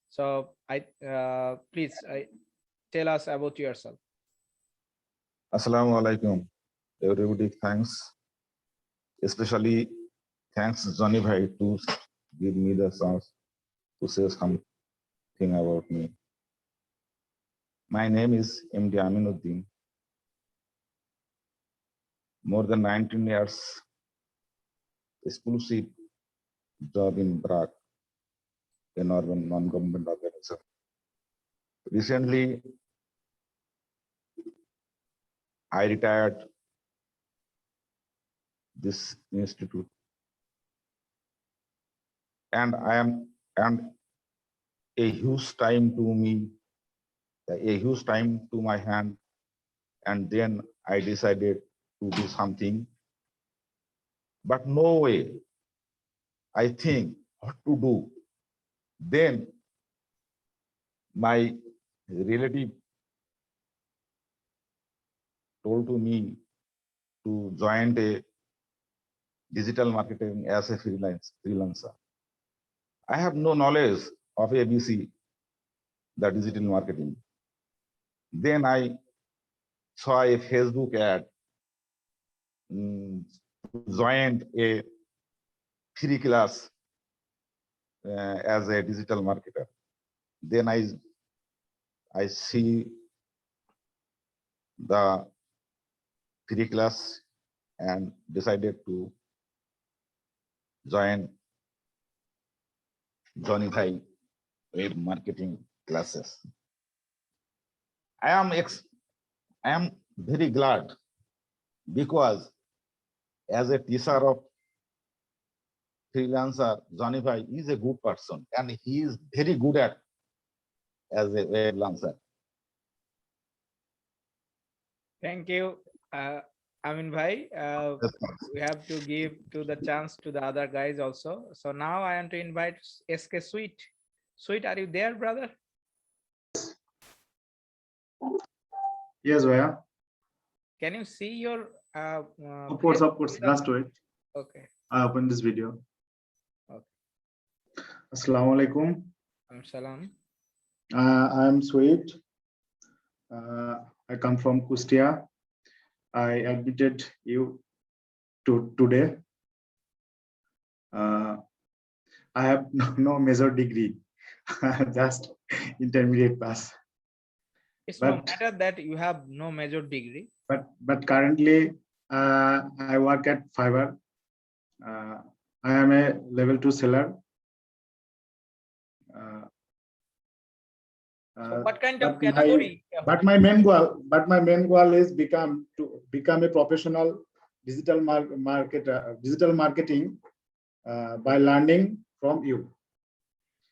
So please tell us about yourself. Assalamu alaikum. Everybody, thanks. Especially thanks Johnny Bhai to give me the chance to say something about me. My name is MD Aminuddin. More than 19 years exclusive job in BRAC, an urban non-government organization. Recently, I retired this institute, and a huge time to me a huge time to my hand, and then I decided to do something. But no way, I think what to do. Then my relative told to me to join a digital marketing as a freelancer. I have no knowledge of ABC, the digital marketing. Then I saw a Facebook ad, joined a free class as a digital marketer. Then I see the free class and decided to join Johnny Thai web marketing classes. I am very glad because as a teacher of freelancer, Johnny Bhai is a good person and he is very good at as a freelancer. Thank you, Amin Bhai. We have to give to the chance to the other guys also. So now I want to invite SK Sweet. Sweet, are you there, brother? Yes, Vaya. Can you see your? Of course. Just wait. Okay. I open this video. Okay. Assalamu alaikum. Salam. I am Sweet. I come from Kustia. I admitted you today. I have no major degree, just intermediate pass. It's no matter that you have no major degree. But currently, I work at Fiverr. I am a level 2 seller. So what kind of category? But my main goal is become a professional digital marketer, digital marketing by learning from you.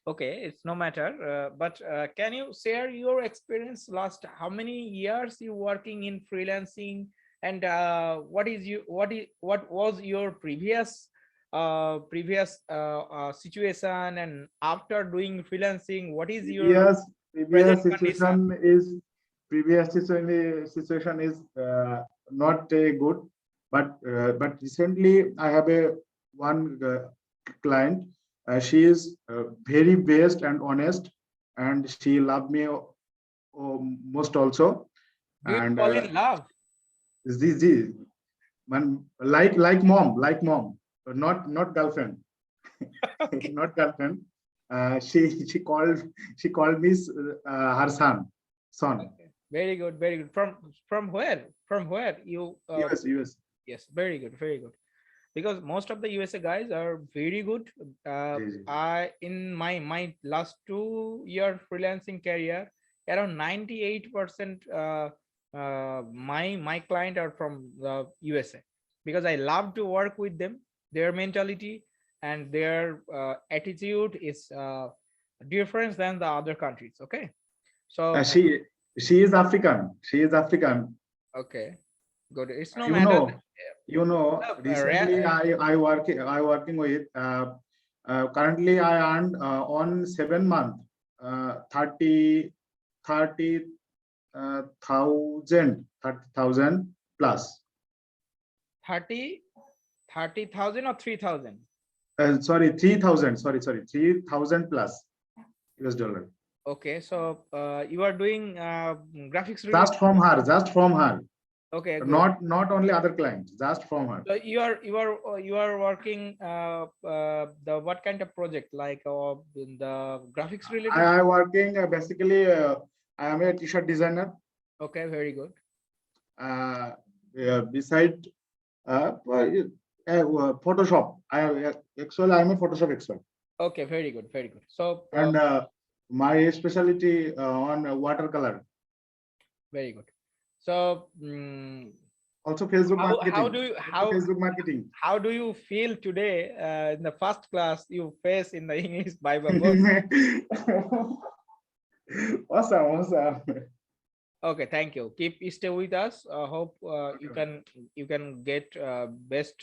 Okay, it's no matter. But can you share your experience? Last how many years you working in freelancing, and what was your previous situation, and after doing freelancing, what is your previous situation is not good, but recently I have one client. She is very best and honest, and she loved me most also. Do you and fall in love? Like mom, not girlfriend. Okay. Not girlfriend. She called me her son. Okay. Very good, very good. From where? From where you? US. Yes, very good, very good. Because most of the USA guys are very good. I in my last 2-year freelancing career, around 98% my client are from the USA, because I love to work with them. Their mentality and their attitude is different than the other countries. Okay, so she is African. okay, good. It's no matter. Recently I working with currently I earned on 7 months 30,000 plus. 30,000 or 3,000? Sorry, 3,000. Sorry, 3,000 plus US dollar. Okay, so you are doing graphics just from her. Okay, good. Not only other clients, just from her. So you are working the what kind of project, like the graphics related? I working basically I am a t-shirt designer. Okay, very good. Beside Photoshop, I'm a Photoshop expert. Okay, very good, very good. So and my specialty on watercolor. Very good. So also Facebook marketing. Facebook marketing. How do you feel today in the first class you face in the English Bible book? Awesome, awesome. Okay, thank you. Stay with us. Hope you can get best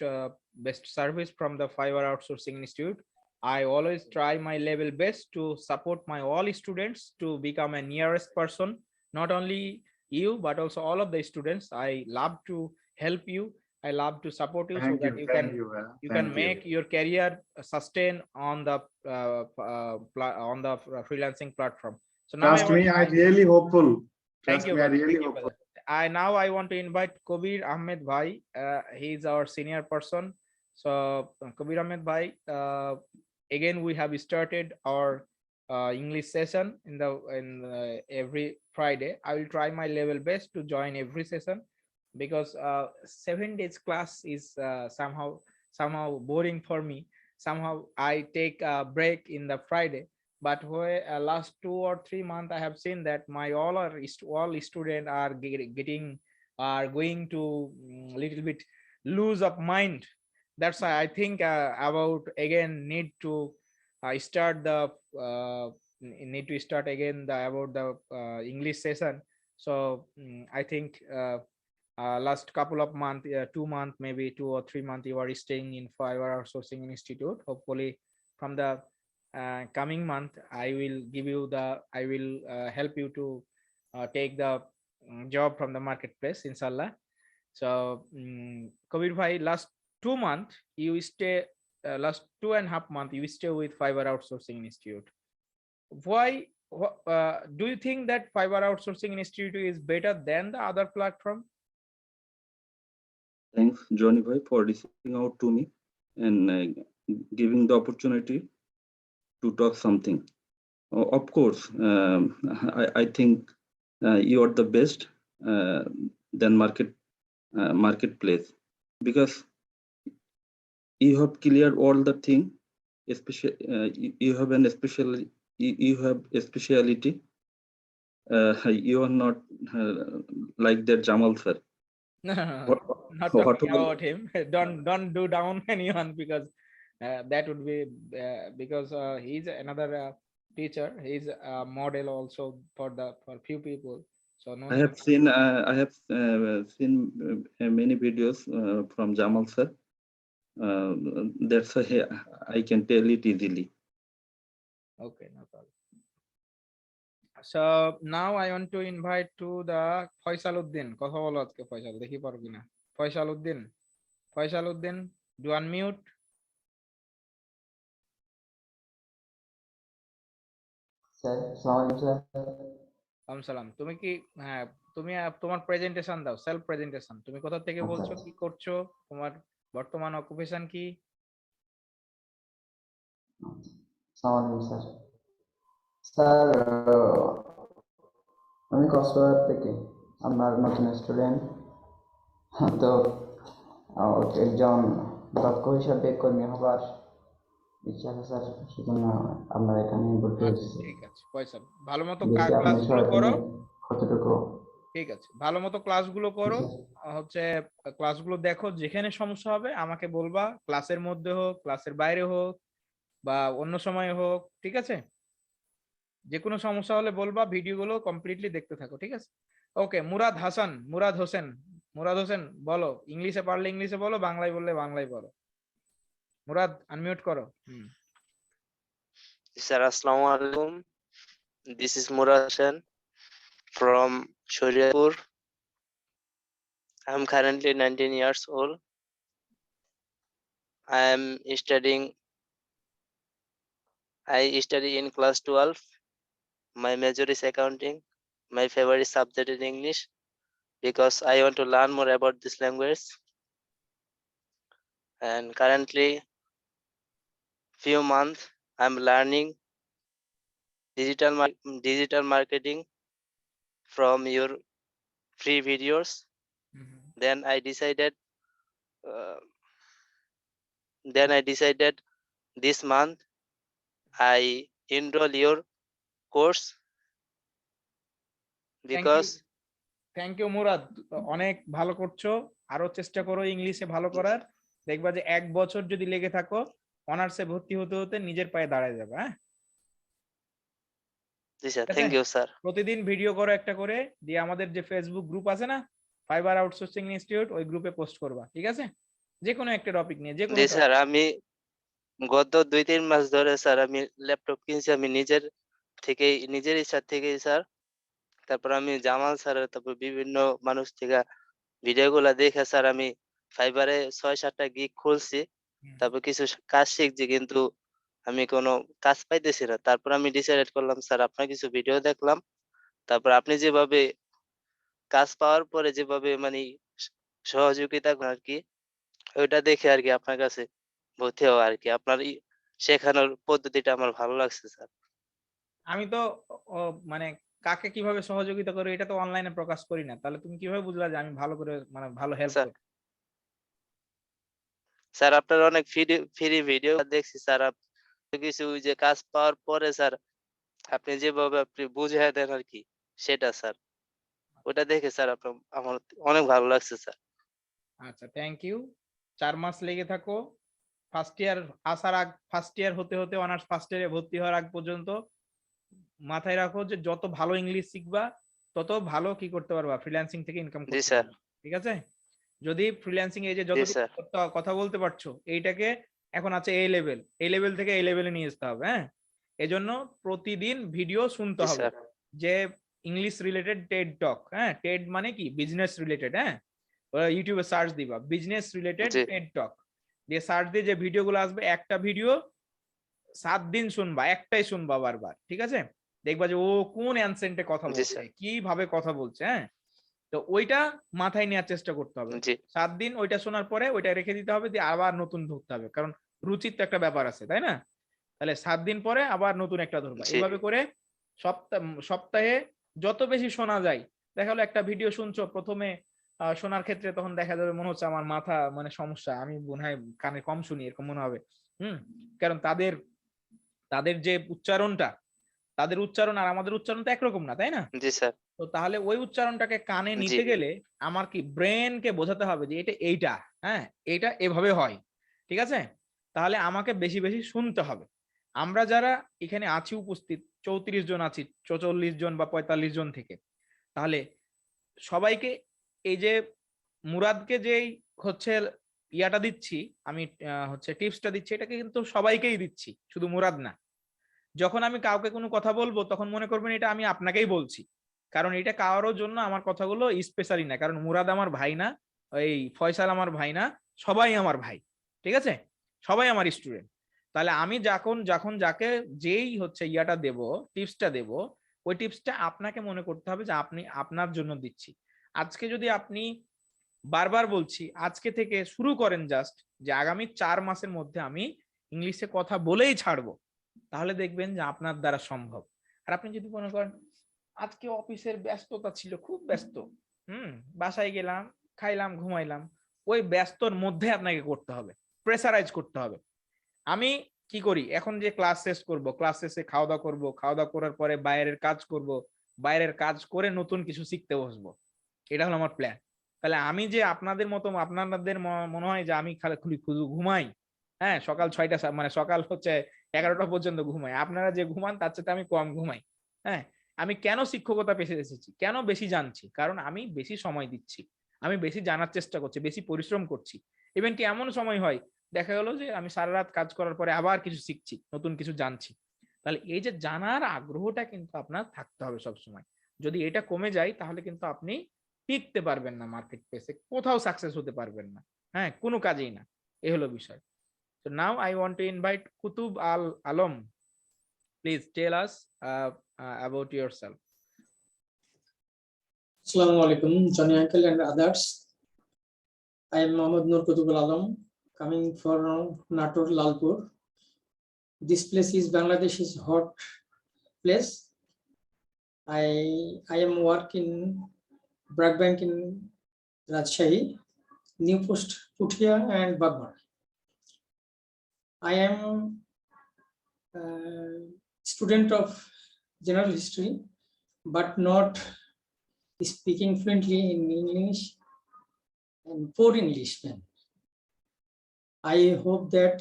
service from the Fiverr Outsourcing Institute. I always try my level best to support my all students to become a nearest person. Not only you, but also all of the students. I love to help you. I love to support you so that you can Thank make your career sustain on the freelancing platform. So now Trust me, I really hopeful. Thank Trust you, me, I brother. really Thank you, hopeful. brother. Now I want to invite Kabir Ahmed Bhai. He is our senior person. So Kabir Ahmed Bhai, again we have started our English session in every Friday. I will try my level best to join every session because 7 days class is somehow boring for me. Somehow I take a break in the Friday. But where last 2 or 3 months, I have seen that my all students are going to little bit lose of mind. That's why I think about again need to start again about the English session. So I think last couple of months, 2 months, maybe 2 or 3 months, you are staying in Fiverr Outsourcing Institute. Hopefully, from the coming month, I will help you to take the job from the marketplace, inshallah. So Kabir Bhai, last 2 months you stay, last 2.5 months you stay with Fiverr Outsourcing Institute. Why do you think that Fiverr Outsourcing Institute is better than the other platform? Thanks, Johnny Bhai, for reaching out to me and giving the opportunity to talk something. Of course, I think you are the best than marketplace, because you have cleared all the thing. Especially, you have a speciality. You are not like that Jamal sir. No, not talking about him. Don't do down anyone, because that would be because he's another teacher. He's a model also for few people. So no. I have seen many videos from Jamal sir. That's why I can tell it easily. Okay, no problem. So now I want to invite to the Faisaluddin. কথা বলো আজকে ফয়সাল, দেখি পারো কিনা। Faisaluddin, do unmute. সালাম। তুমি কি তুমি তোমার প্রেজেন্টেশন দাও, সেলফ প্রেজেন্টেশন। তুমি কোথা থেকে বলছো, কি করছো, তোমার বর্তমান অকুপেশন কি? স্যার, আমি কক্সবাজার থেকে আপনার নতুন স্টুডেন্ট। তো একজন দক্ষ হিসাবে কর্মী হবার ইচ্ছা আছে স্যার, সেজন্য আপনার এখানে ভর্তি হয়েছি। ঠিক আছে ফয়সাল, ভালো মতো ক্লাসগুলো করো। কতটুকু ঠিক আছে, ভালো মতো ক্লাসগুলো করো, হচ্ছে ক্লাসগুলো দেখো। যেখানে সমস্যা হবে আমাকে বলবা, ক্লাসের মধ্যে হোক, ক্লাসের বাইরে হোক, বা অন্য সময় হোক, ঠিক আছে? যে কোনো সমস্যা হলে বলবা, ভিডিওগুলো কমপ্লিটলি দেখতে থাকো, ঠিক আছে? ওকে, মুরাদ হোসেন বলো। ইংলিশে পারলে ইংলিশে বলো, বাংলায় বললে বাংলায় বলো। মুরাদ, আনমিউট করো। Sir, Assalamu alaikum. This is Murad Hossain from Shariatpur. I'm currently 19 years old. I study in class 12. My major is accounting. My favorite subject is English because I want to learn more about this language. And currently, few months, I'm learning digital marketing from your free videos. Then I decided this month I enroll your course because thank you Murad, অনেক ভালো করছো। আরো চেষ্টা করো ইংলিশে ভালো করার। দেখবা যে 1 বছর যদি লেগে থাকো, অনার্সে ভর্তি হতে হতে নিজের পায়ে দাঁড়ায় যাবে। হ্যাঁ, জি স্যার, ঠিক আছে? Thank you sir. প্রতিদিন ভিডিও করো একটা করে, দিয়ে আমাদের যে ফেসবুক গ্রুপ আছে না, ফাইবার আউটসোর্সিং ইনস্টিটিউট, ওই গ্রুপে পোস্ট করবা, ঠিক আছে? যে কোনো একটা টপিক নিয়ে, যে কোনো জি topic। স্যার, আমি গত 2-3 মাস ধরে স্যার আমি ল্যাপটপ কিনছি আমি নিজের ইচ্ছা থেকেই স্যার। তারপর আমি জামাল স্যারের তারপর বিভিন্ন মানুষ থেকে ভিডিও গুলা দেখে স্যার আমি ফাইবারে 6-7টা গিগ খুলছি। তারপর কিছু কাজ শিখছি, কিন্তু আমি কোনো কাজ পাইতেছি না। তারপর আমি ডিসাইড করলাম স্যার আপনার কিছু ভিডিও দেখলাম। তারপর আপনি যেভাবে কাজ পাওয়ার পরে যেভাবে মানে সহযোগিতা করেন আরকি, ওইটা দেখে আরকি আপনার কাছে ভর্তি হওয়া আরকি। আপনার শেখানোর পদ্ধতিটা আমার ভালো লাগছে স্যার। আমি তো মানে কাকে কিভাবে সহযোগিতা করি এটা তো অনলাইনে প্রকাশ করি না, তাহলে তুমি কিভাবে বুঝলা যে আমি ভালো করে মানে ভালো হেল্প স্যার, করি? স্যার আপনার অনেক ফ্রি ভিডিও দেখছি স্যার। কিছু ওই যে কাজ পাওয়ার পরে স্যার আপনি যেভাবে আপনি বুঝাইয়া দেন আরকি, সেটা স্যার। ওটা দেখে স্যার আমার অনেক ভালো লাগছে স্যার। আচ্ছা, থ্যাংক ইউ। 4 মাস লেগে থাকো, ফার্স্ট ইয়ার ফার্স্ট ইয়ার হতে হতে অনার্স ফার্স্ট ইয়ারে ভর্তি হওয়ার আগ পর্যন্ত মাথায় রাখো যে যত ভালো ইংলিশ শিখবা তত ভালো কি করতে পারবা, ফ্রিল্যান্সিং থেকে ইনকাম জি করতে স্যার। পারবা, ঠিক আছে? যদি ফ্রিল্যান্সিং এই যে জি যতটুকু স্যার। কথা বলতে পারছো এইটাকে, এখন আছে এই লেভেল থেকে এই লেভেলে নিয়ে যেতে হবে, হ্যাঁ? এজন্য প্রতিদিন ভিডিও শুনতে জি হবে, স্যার। যে ইংলিশ রিলেটেড টেড টক, হ্যাঁ? টেড মানে কি, বিজনেস রিলেটেড, হ্যাঁ? ইউটিউবে সার্চ দিবা বিজনেস রিলেটেড জি। টেড টক, দিয়ে সার্চ দিয়ে যে ভিডিওগুলো আসবে, একটা ভিডিও 7 দিন শুনবা, একটাই শুনবা বারবার, ঠিক আছে? দেখবা যে ও কোন অ্যানসেন্টে কথা জি বলছে, স্যার। কিভাবে কথা বলছে, হ্যাঁ? তো ওইটা মাথায় নেওয়ার চেষ্টা করতে হবে। জি। 7 দিন ওইটা শোনার পরে ওইটা রেখে দিতে হবে, দিয়ে আবার নতুন ধরতে হবে, কারণ রুচির তো একটা ব্যাপার আছে, তাই না? তাহলে 7 দিন পরে আবার নতুন একটা ধরবা, জি। এইভাবে করে সপ্তাহে যত বেশি শোনা যায়। দেখা গেলো একটা ভিডিও শুনছো প্রথমে, শোনার ক্ষেত্রে তখন দেখা যাবে মনে হচ্ছে আমার মাথা মানে সমস্যা, আমি মনে হয় কানে কম শুনি, এরকম মনে হবে। কারণ তাদের তাদের যে উচ্চারণটা, তাদের উচ্চারণ আর আমাদের উচ্চারণ তো একরকম না, তাই না? জি স্যার। তো তাহলে ওই উচ্চারণটাকে কানে জি। নিতে গেলে আমার কি ব্রেনকে বোঝাতে হবে যে এইটা, হ্যাঁ, এইটা এভাবে হয়, ঠিক আছে? তাহলে আমাকে বেশি বেশি শুনতে হবে। আমরা যারা এখানে আছি উপস্থিত 34 জন আছি, 44 জন বা 45 জন থেকে, তাহলে সবাইকে এই যে মুরাদকে যেই হচ্ছে ইয়াটা দিচ্ছি আমি, হচ্ছে টিপসটা দিচ্ছি, এটাকে কিন্তু সবাইকেই দিচ্ছি, শুধু মুরাদ না। যখন আমি কাউকে কোনো কথা বলবো তখন মনে করবেন এটা আমি আপনাকেই বলছি, কারণ এটা কারোর জন্য আমার কথাগুলো স্পেশালি না, কারণ মুরাদ আমার ভাই না, ওই ফয়সাল আমার ভাই না, সবাই আমার ভাই, ঠিক আছে? সবাই আমার স্টুডেন্ট। তাহলে আমি যখন যখন যাকে যেই হচ্ছে ইয়াটা দেব, টিপসটা দেব, ওই টিপসটা আপনাকে মনে করতে হবে যে আপনি আপনার জন্য দিচ্ছি। আজকে যদি আপনি, বারবার বলছি, আজকে থেকে শুরু করেন জাস্ট, যে আগামী 4 মাসের মধ্যে আমি ইংলিশে কথা বলেই ছাড়বো, তাহলে দেখবেন যে আপনার দ্বারা সম্ভব। আর আপনি যদি মনে করেন আজকে অফিসের ব্যস্ততা ছিল, খুব ব্যস্ত, বাসায় গেলাম, খাইলাম, ঘুমাইলাম, ওই ব্যস্তর মধ্যে আপনাকে করতে হবে, প্রেসারাইজ করতে হবে। আমি কি করি, এখন যে ক্লাস শেষ করব, ক্লাস শেষে খাওয়া দাওয়া করবো, খাওয়া দাওয়া করার পরে বাইরের কাজ করব, বাইরের কাজ করে নতুন কিছু শিখতে বসবো, এটা হলো আমার প্ল্যান। তাহলে আমি যে আপনাদের মতো, আপনাদের মনে হয় যে আমি খালি শুধু ঘুমাই, হ্যাঁ, সকাল 6টা মানে সকাল হচ্ছে 11টা পর্যন্ত ঘুমাই, আপনারা যে ঘুমান তার চেয়ে আমি কম ঘুমাই, হ্যাঁ। আমি কেন শিক্ষকতা পেশে এসেছি, কেন বেশি জানছি, কারণ আমি বেশি সময় দিচ্ছি, আমি বেশি জানার চেষ্টা করছি, বেশি পরিশ্রম করছি। ইভেন কি এমন সময় হয়, দেখা গেল যে আমি সারা রাত কাজ করার পরে আবার কিছু শিখছি, নতুন কিছু জানছি। তাহলে এই যে জানার আগ্রহটা কিন্তু আপনার থাকতে হবে সব সময়। যদি এটা কমে যায় তাহলে কিন্তু আপনি টিকতে পারবেন না মার্কেট প্লেসে, কোথাও সাকসেস হতে পারবেন না, হ্যাঁ, কোনো কাজেই না। এই হলো বিষয়। So now I want to invite Kutub Al Alam. Please tell us about yourself. Assalamu alaikum, Johnny Uncle and others. I am Mohammad Nur Kutub Al Alam, coming from Natur, Lalpur. This place is Bangladesh's hot place. I am working Bragg Bank in Rajshahi, New Post, Puthia and Bagmar. I am a student of general history, but not speaking fluently in English and poor Englishman. I hope that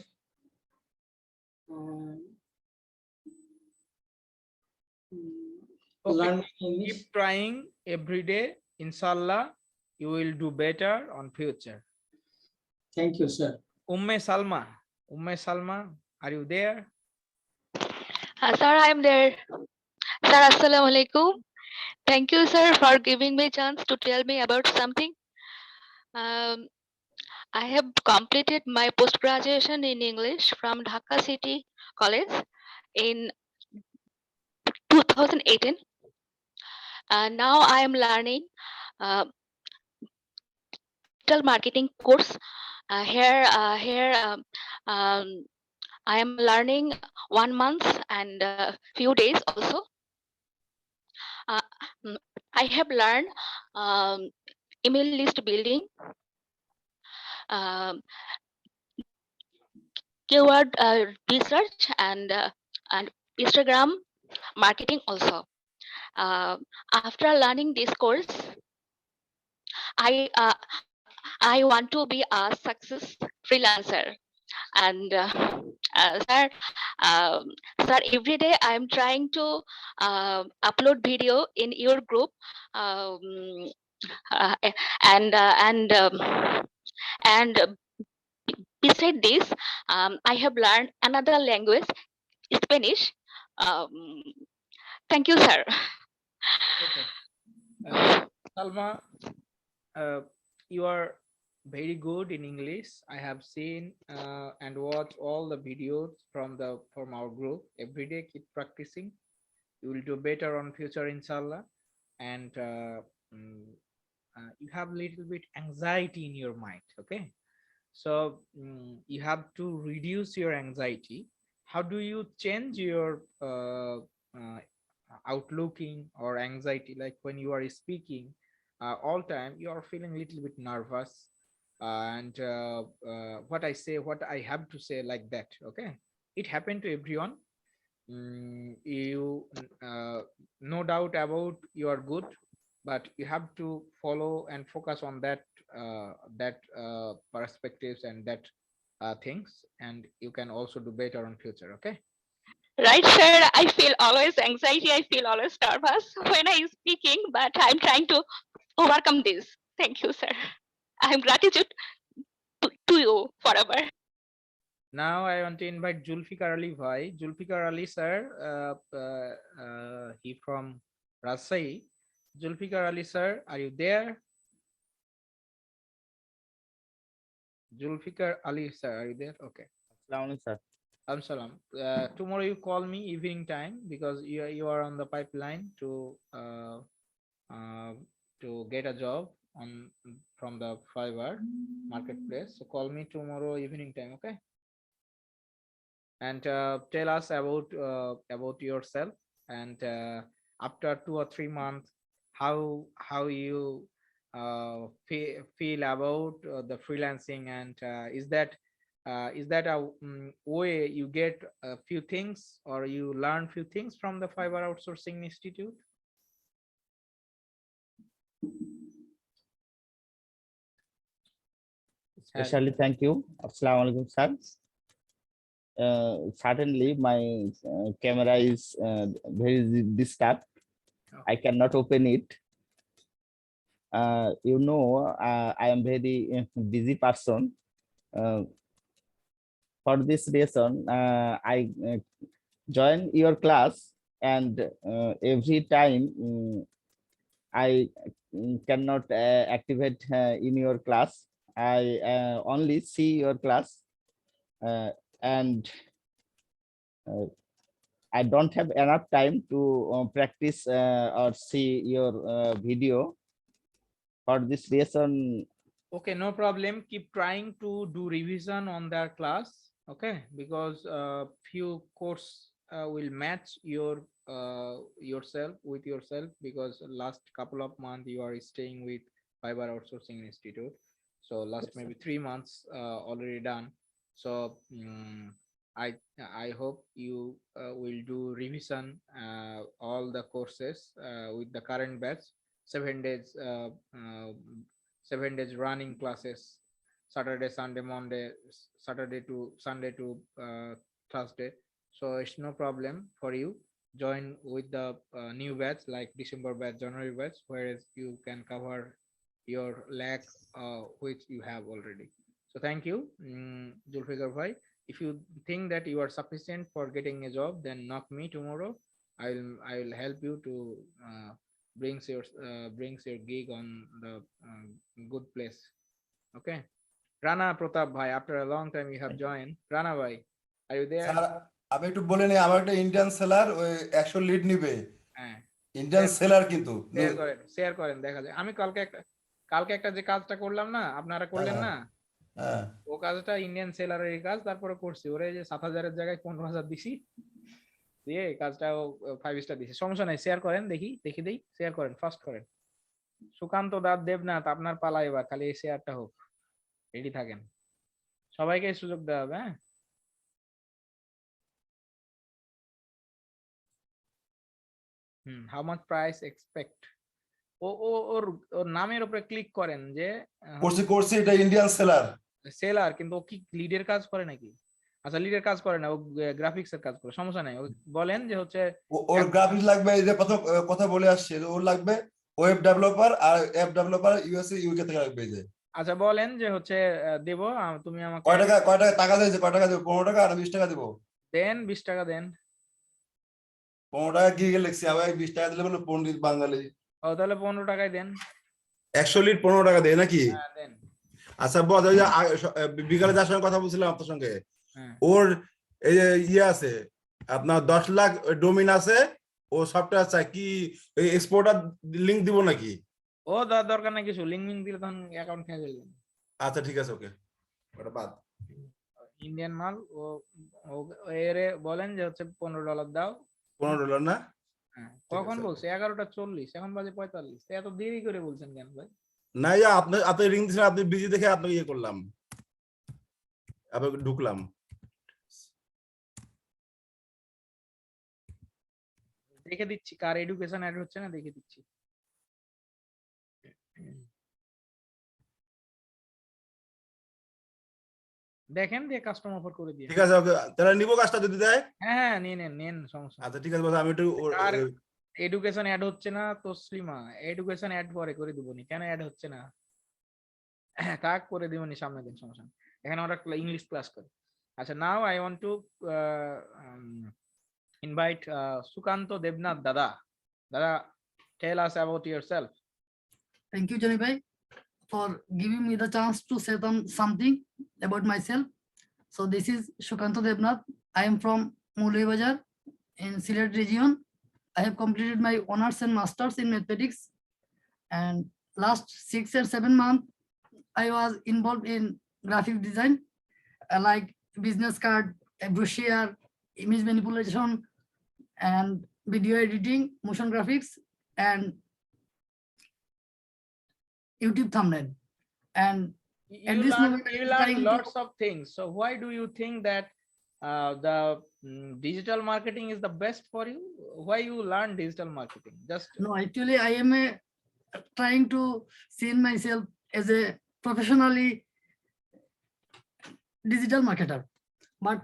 Okay, learning English. keep trying every day. Inshallah, you will do better on future. Thank you, sir. Umme Salma, are you there? Sir, I'm there. Sir, Assalamu alaikum. Thank you, sir, for giving me chance to tell me about something. I have completed my post-graduation in English from Dhaka City College in 2018. Now I am learning uh, digital marketing course. Here, I am learning 1 month and few days also. Uh, I have learned email list building, um, keyword research, and Instagram marketing also. After learning this course, I uh, I want to be a success freelancer. And sir, sir, every day I am trying to upload video in your group, um, uh, and uh, and um, and beside this, I have learned another language, Spanish. Um, Thank you, sir. Salma, you are very good in English. I have seen and watched all the videos from our group. Every day, keep practicing. You will do better on future, inshallah. And you have little bit anxiety in your mind. Okay, so you have to reduce your anxiety. How do you change your outlooking or anxiety? Like when you are speaking, all time you are feeling a little bit nervous, and what I say, what I have to say, like that. Okay, it happened to everyone. You no doubt about you are good, but you have to follow and focus on that perspectives and that things, and you can also do better on future. Okay. Right, sir. I feel always anxiety. I feel always nervous when I am speaking, but I'm trying to overcome this. Thank you, sir. I'm gratitude to you forever. Now I want to invite Julfikar Ali Bhai. Julfikar Ali sir, he from Rajshahi. Julfikar Ali sir, are you there? Julfikar Ali sir, are you there? Okay. Assalamualaikum, sir. Salam. Tomorrow you call me evening time, because you are on the pipeline to get a job from the Fiverr marketplace. So call me tomorrow evening time, okay? And tell us about yourself, and after 2 or 3 months, how you feel about the freelancing, and is that a way you get a few things, or you learn few things from the Fiverr Outsourcing Institute? Especially, thank you. Assalamualaikum, sir. Certainly, my camera is very disturbed. I cannot open it. You know, I am very busy person. For this reason, I join your class, and every time I cannot activate in your class. I only see your class, and I don't have enough time to practice or see your video. For this reason, okay, no problem. Keep trying to do revision on their class, okay? Because few course will match your yourself, because last couple of months you are staying with Fiverr Outsourcing Institute. So last maybe 3 months already done. So I hope you will do revision all the courses with the current batch, 7 days 7 days running classes, Saturday, Sunday, Monday, Saturday to Sunday to Thursday. So it's no problem for you. join with the new batch like December batch, January batch, whereas you can cover your lack which you have already. So thank you, Julfikar bhai. If you think that you are sufficient for getting a job, then knock me tomorrow. I will help you to brings your gig on the good place. Okay. Rana Pratap bhai, after a long time you have joined. Rana bhai, are you there? Sir আমি একটু বলে নিই, আমার একটা Indian seller ওই 100 lead নিবে, হ্যাঁ, Indian seller কিন্তু শেয়ার করেন দেখা যায়। আমি কালকে একটা যে কাজটা করলাম না, আপনারা করলেন না, হ্যাঁ ও কাজটা ইন্ডিয়ান সেলারের কাজ, তারপরে করছি ওরে যে 7,000-এর জায়গায় 15,000 দিছি, দিয়ে কাজটা 5 স্টার দিছি। সমস্যা নাই, শেয়ার করেন, দেখি দেই, শেয়ার করেন, ফার্স্ট করেন। সুকান্ত দাস দেবনাথ, আপনার পালা এবার, খালি এই শেয়ারটা হোক, রেডি থাকেন, সবাইকে সুযোগ দেওয়া হবে। হ্যাঁ, হাউ মাচ প্রাইস এক্সপেক্ট, ওর নামের উপরে ক্লিক করেন যে করছি এটা ইন্ডিয়ান সেলার, কিন্তু ও কি লিডের কাজ করে নাকি? আচ্ছা, লিডের কাজ করে না, ও গ্রাফিক্স এর কাজ করে, সমস্যা নাই। বলেন যে হচ্ছে ওর গ্রাফিক্স লাগবে, এই যে প্রথম কথা বলে আসছে, ওর লাগবে ওয়েব ডেভেলপার আর অ্যাপ ডেভেলপার ইউএসএ ইউকে থেকে লাগবে। এই যে আচ্ছা বলেন যে হচ্ছে দেব, তুমি আমাকে কয় টাকা দিয়েছে, কয় টাকা দেব? 15 টাকা আর 20 টাকা দেব? দেন, 20 টাকা দেন। 15 টাকা কি লিখছি, আবার 20 টাকা দিলে বলে পণ্ডিত বাঙালি। ও তাহলে 15 টাকায় দেন। 100 লিড 15 টাকা দেয় নাকি? হ্যাঁ দেন। আচ্ছা বল, ওই যে বিকালে যার সঙ্গে কথা বলছিলাম আপনার সঙ্গে, হ্যাঁ, ওর এই যে ইয়ে আছে আপনার 10 লাখ ডোমেইন আছে, ও সফটওয়্যার চাই কি এক্সপোর্টার লিংক দিব নাকি? ও দরকার নাই কিছু, লিংক দিলে তখন অ্যাকাউন্ট খেয়ে যাবে। আচ্ছা ঠিক আছে, ওকে, ওটা বাদ। ইন্ডিয়ান মাল, ও এরে বলেন যে হচ্ছে $15 দাও। $15 না? হ্যাঁ, কখন বলছে? 11:40, এখন বাজে 45। এত দেরি করে বলছেন কেন ভাই? না, আপনি রিং দিয়েছেন, আপনি বিজি দেখে আপনাকে ইয়ে করলাম, আপনাকে ঢুকলাম। দেখে দিচ্ছি কার এডুকেশন অ্যাড হচ্ছে না, দেখে দিচ্ছি। দেখেন, দিয়ে কাস্টম অফার করে দিয়ে। ঠিক আছে, ওকে, তাহলে নিব কাজটা যদি দেয়। হ্যাঁ নেন সমস্যা। আচ্ছা ঠিক আছে, আমি একটু আর এডুকেশন অ্যাড হচ্ছে না তসলিমা, এডুকেশন অ্যাড পরে করে দিবনি, কেন অ্যাড হচ্ছে না তাক করে দিবনি সামনের দিন, সমস্যা। এখানে আমরা ইংলিশ ক্লাস করি। আচ্ছা, নাও I want two invite Sukanto Debnath Dada, tell us about yourself. Thank you, Johnny Bhai, for giving me the chance to say something about myself. So this is Sukanto Debnath. I am from Mulibazar in Sylhet region. I have completed my honors and masters in mathematics, and last 6 or 7 months I was involved in graphic design, like business card, brochure, image manipulation, and video editing, motion graphics, and YouTube thumbnail. And at this moment, you learn lots of things. So why do you think that the digital marketing is the best for you? Why you learn digital marketing? Just no, actually I am trying to see myself as a professionally digital marketer, but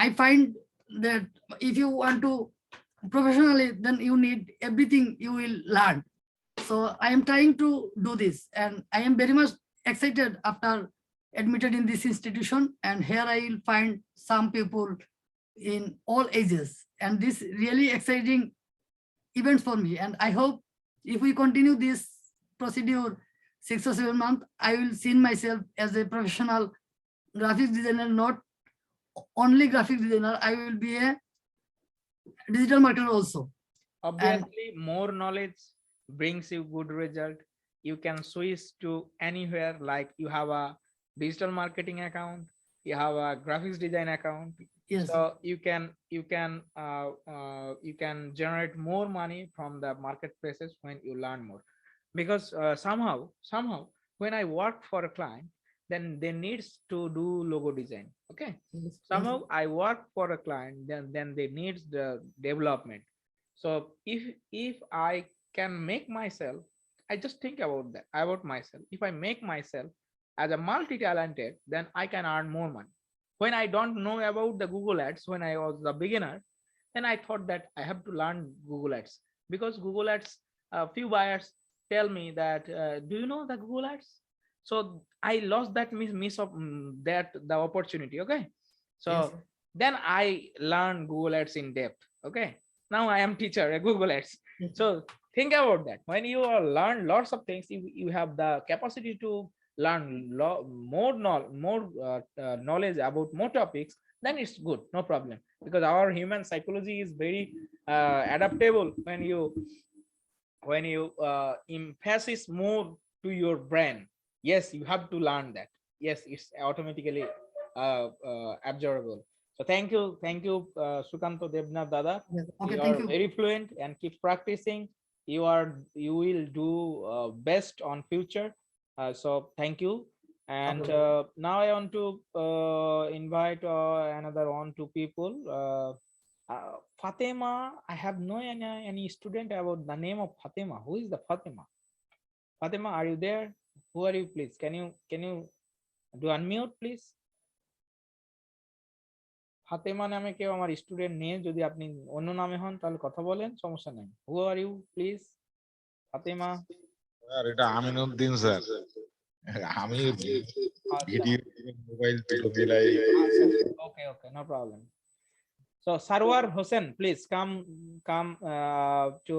I find that if you want to professionally, then you need everything you will learn. So I am trying to do this, and I am very much excited after admitted in this institution, and here I will find some people in all ages, and this really exciting events for me. And I hope if we continue this procedure 6 or 7 months, I will see myself as a professional graphics designer, not only graphic designer, I will be a digital marketer also. Obviously, more knowledge brings you good result. You can switch to anywhere, like you have a digital marketing account, you have a graphics design account. Yes. So you can generate more money from the marketplaces when you learn more, because somehow when I work for a client, then they needs to do logo design. Okay, somehow I work for a client, then they needs the development. So if I can make myself, I just think about myself, if I make myself as a multi-talented, then I can earn more money. When I don't know about the Google ads, when I was a beginner, Then I thought that I have to learn Google Ads, because Google Ads, a few buyers tell me that, do you know the Google Ads? So I lost that the opportunity. Okay, so Yes. then I learned Google Ads in depth. Okay, now I am teacher at Google Ads. So think about that. When you learn lots of things, you have the capacity to learn more knowledge about more topics, then it's good, no problem, because our human psychology is very adaptable. When you emphasis more to your brain, yes, you have to learn that. Yes, it's automatically absorbable. So thank you, Sukanto Devnath Dada. Okay, You thank are you. very fluent and keep practicing. You will do best on future. So thank you. And now I want to invite another 1 2 people. Fatima, I have no any student about the name of Fatima. Who is the Fatima? Fatima, are you there? Who are you, please? Can you do unmute, please? Fatema নামে কেউ আমার student নেই, যদি আপনি অন্য নামে হন তাহলে কথা বলেন, সমস্যা নেই। Who are you please? Fatema. Sir এটা আমিনুদ্দিন স্যার। আমি ভিডিও মোবাইল দুটো মিলাই। Okay, no problem. So Sarwar Hossain, please come to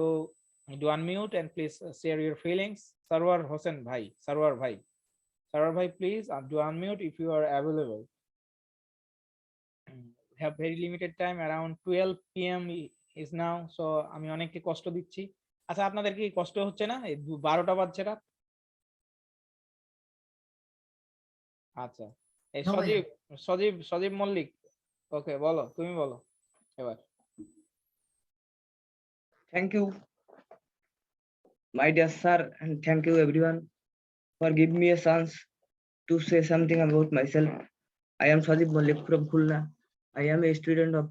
do unmute and please share your feelings. Sarwar Hossain bhai, Sarwar bhai, please do unmute if you are available. Have very limited time, around 12 PM is now, so আমি অনেককে কষ্ট দিচ্ছি। আচ্ছা, আপনাদের কি কষ্ট হচ্ছে না? 12টা বাজছে রাত। আচ্ছা, এই সজীব মল্লিক, ওকে বলো, তুমি বলো এবার। Thank you, my dear sir, and thank you everyone for giving me a chance to say something about myself. I am Sajib Malik from Khulna. I am a student of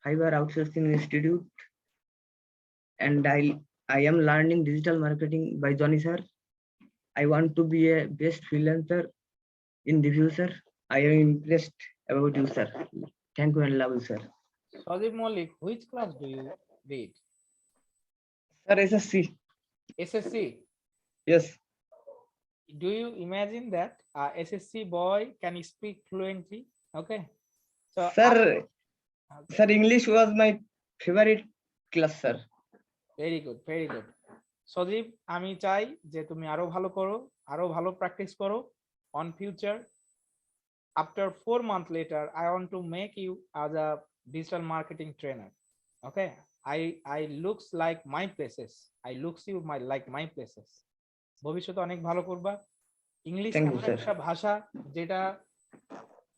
Fiverr Outsourcing Institute, and I am learning digital marketing by Johnny sir. I want to be a best freelancer in the future. I am impressed about you, sir. Thank you and love you, sir. Sajib Malik, which class do you read? Sir, SSC. SSC? Yes. Do you imagine that SSC boy can speak fluently? Okay. So Sir, English was my favorite class, sir. Very good, very good. সজীব, আমি চাই যে তুমি আরো ভালো করো, আরো ভালো practice করো on future. After 4 months later, I want to make you as a digital marketing trainer. Okay, I looks like my places. I looks you like my places. ভবিষ্যতে অনেক ভালো করবা। ইংলিশ এমন একটা ভাষা যেটা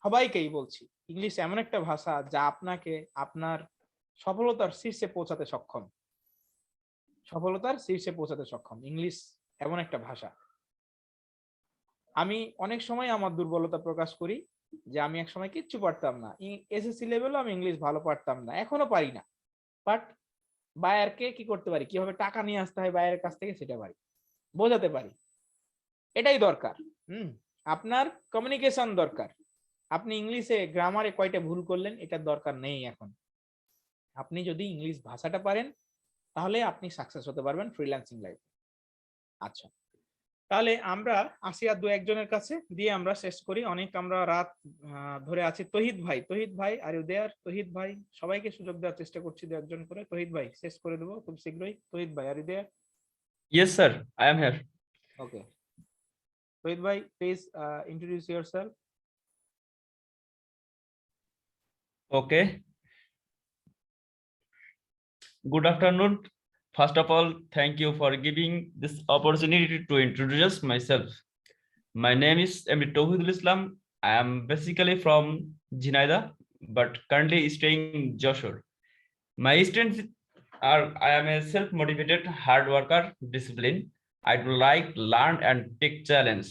সবাইকেই বলছি, ইংলিশ এমন একটা ভাষা যা আপনাকে আপনার সফলতার শীর্ষে পৌঁছাতে সক্ষম। ইংলিশ এমন একটা ভাষা। আমি অনেক সময় আমার দুর্বলতা প্রকাশ করি যে আমি এক সময় কিচ্ছু পারতাম না, এসএসসি লেভেলও আমি ইংলিশ ভালো পারতাম না, এখনো পারি না, বাট বায়ারকে কি করতে পারি, কিভাবে টাকা নিয়ে আসতে হয় বায়ারের কাছ থেকে সেটা পারি, বোঝাতে পারি। এটাই দরকার। আপনার কমিউনিকেশন দরকার। আপনি ইংলিশে গ্রামারে কয়টা ভুল করলেন এটার দরকার নেই এখন। আপনি যদি ইংলিশ ভাষাটা পারেন তাহলে আপনি সাকসেস হতে পারবেন ফ্রিল্যান্সিং লাইফে। আচ্ছা, তাহলে আমরা আসি আর 2 একজনের কাছে দিয়ে আমরা শেষ করি। অনেক আমরা রাত ধরে আছি। তহিদ ভাই আর ইউ দেয়ার? তহিদ ভাই, সবাইকে সুযোগ দেওয়ার চেষ্টা করছি 2 একজন করে। তহিদ ভাই, শেষ করে দেবো খুব শীঘ্রই। তহিদ ভাই, are you there? Yes sir, I am here. Okay, Tauhid bhai, please introduce yourself. Okay, good afternoon. First of all, thank you for giving this opportunity to introduce myself. My name is Emre Tauhidul Islam. I am basically from Jinaida, but currently staying in Joshua. My strengths are I am a self-motivated, hard worker, disciplined. I do like learn and take challenge.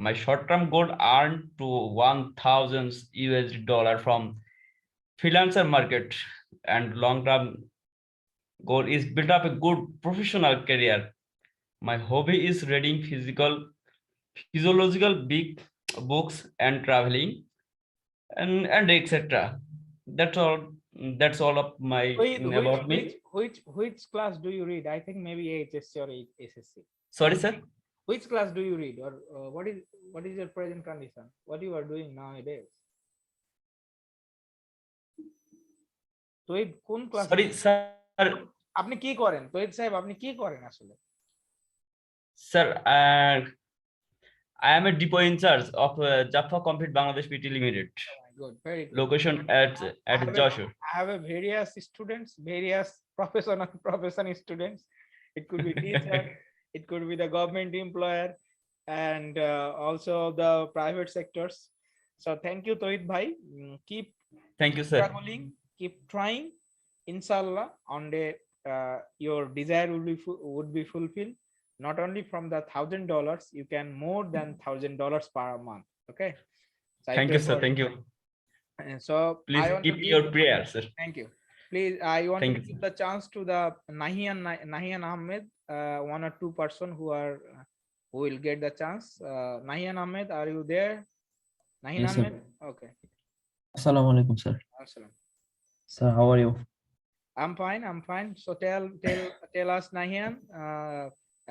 My short-term goal earn to $1,000 from freelancer market, and long-term goal is build up a good professional career. My hobby is reading physiological big books and traveling and etc. That's all. That's all of my about me. Which class do you read? I think maybe HSC or SSC. Sorry, sir. Which class do you read, or what is your present condition? What you are doing nowadays? Tohid কোন class? Sorry, sir. আপনি কি করেন তোহিদ সাহেব? আপনি কি করেন আসলে? Sir, I am a depot in charge of Jaffa Complete Bangladesh PT Limited. Good, very good. Location at Joshua. I have a various students, various profession students. It could be teacher, it could be the government employer, and also the private sectors. So thank you, Tohid bhai. Keep Thank you, sir. struggling, keep trying. Inshallah, one day your desire would be fulfilled. Not only from the $1,000, you can more than $1,000 per month. Okay. So I Thank you, pray sir. for Thank it. you. And so Please I want keep to give your prayers, sir. Thank you. Please, I want Thank to you, give the chance to the Nahian Ahmed, one or two person who will get the chance. Nahian Ahmed, are you there? Nahian Yes, sir. Ahmed. Okay. Assalamu alaikum, sir. Assalam. Sir, how are you? I'm fine. I'm fine. So tell us, Nahian,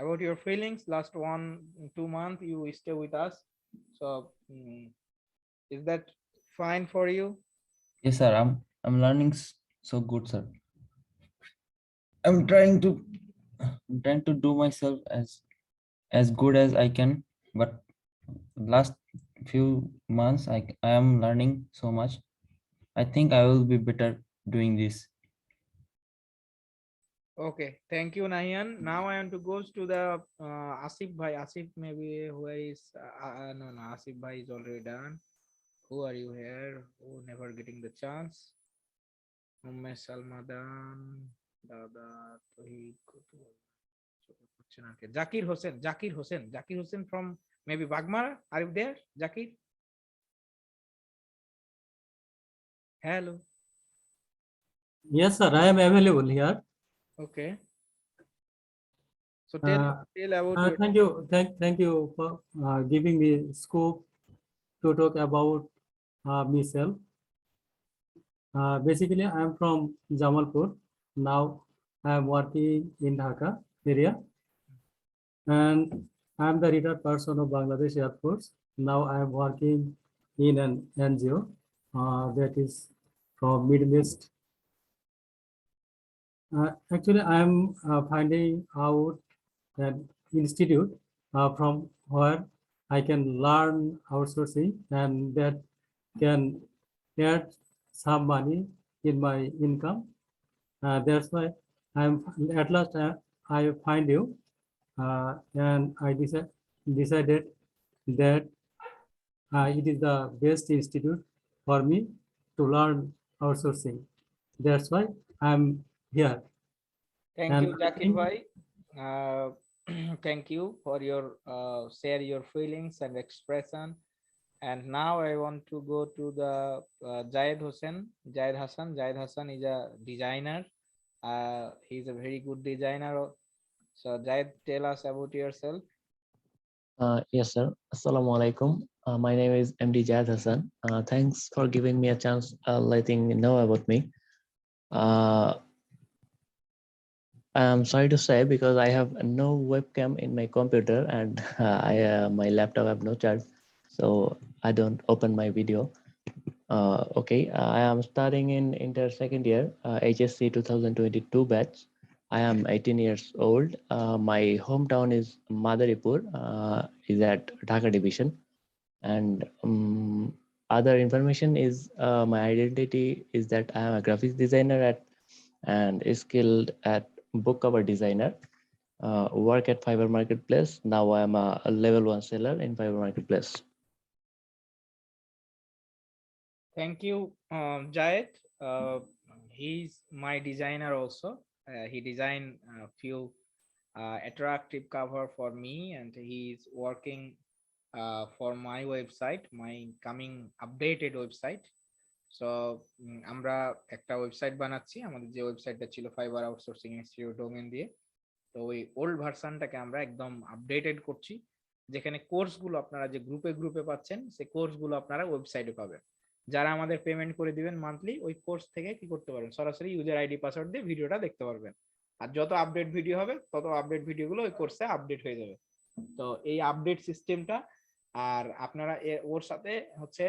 about your feelings. Last 1-2 months you stay with us. So is that fine for you? Yes, sir. I'm learning so good, sir. I'm trying to do myself as good as I can, but last few months I am learning so much. I think I will be better doing this. Okay, thank you, Nahian. Now I want to go to the Asif bhai. Asif, maybe where is no, Asif bhai is already done. Who are you here? Who never getting the chance? Umme Salmadan, Dada, Tohid, Zakir Hossain from maybe Bagmara. Are you there, Zakir? Hello. Yes, sir. I am available here. Okay. So tell about your Thank you for giving me scope to talk about myself. Basically, I am from Jamalpur. Now I am working in Dhaka area, and I am the retired person of Bangladesh Air Force. Now I am working in an NGO that is from Middle East. Actually, I am finding out an institute from where I can learn outsourcing, and that can add some money in my income. That's why at last I find you, and I decided that it is the best institute for me to learn outsourcing. That's why I'm here. Thank And you, Zakir bhai. Thank you for your share your feelings and expression. And now I want to go to the Jayed Hassan. Jayed Hassan is a designer. He's a very good designer. So Jayed, tell us about yourself. Yes, sir. Assalamu alaikum. My name is MD Jayed Hassan. Thanks for giving me a chance letting me know about me. I'm sorry to say, because I have no webcam in my computer, and my laptop have no charge, so I don't open my video. Okay, I am studying in inter second year, HSC 2022 batch. I am 18 years old. My hometown is Madaripur, is at Dhaka division, and other information is my identity is that I am a graphics designer and skilled at book cover designer. Work at Fiverr Marketplace. Now I am a level 1 seller in Fiverr Marketplace. Thank you, Jayed. He's my designer also. He designed a few attractive cover for me, and he's working for my website, my coming updated website. So আমরা একটা website বানাচ্ছি, আমাদের যে ওয়েবসাইটটা ছিল fibre outsourcing institute domain দিয়ে। তো ওই ওল্ড ভার্সনটাকে আমরা একদম আপডেটেড করছি, যেখানে কোর্সগুলো আপনারা যে গ্রুপে পাচ্ছেন, সেই কোর্সগুলো আপনারা ওয়েবসাইটে পাবেন। যারা আমাদের পেমেন্ট করে দিবেন মান্থলি, ওই কোর্স থেকে কি করতে পারবেন, সরাসরি ইউজার আইডি পাসওয়ার্ড দিয়ে ভিডিওটা দেখতে পারবেন। আর যত আপডেট ভিডিও হবে তত আপডেট ভিডিওগুলো ওই কোর্সে আপডেট হয়ে যাবে। তো এই আপডেট সিস্টেমটা, আর আপনারা ওর সাথে হচ্ছে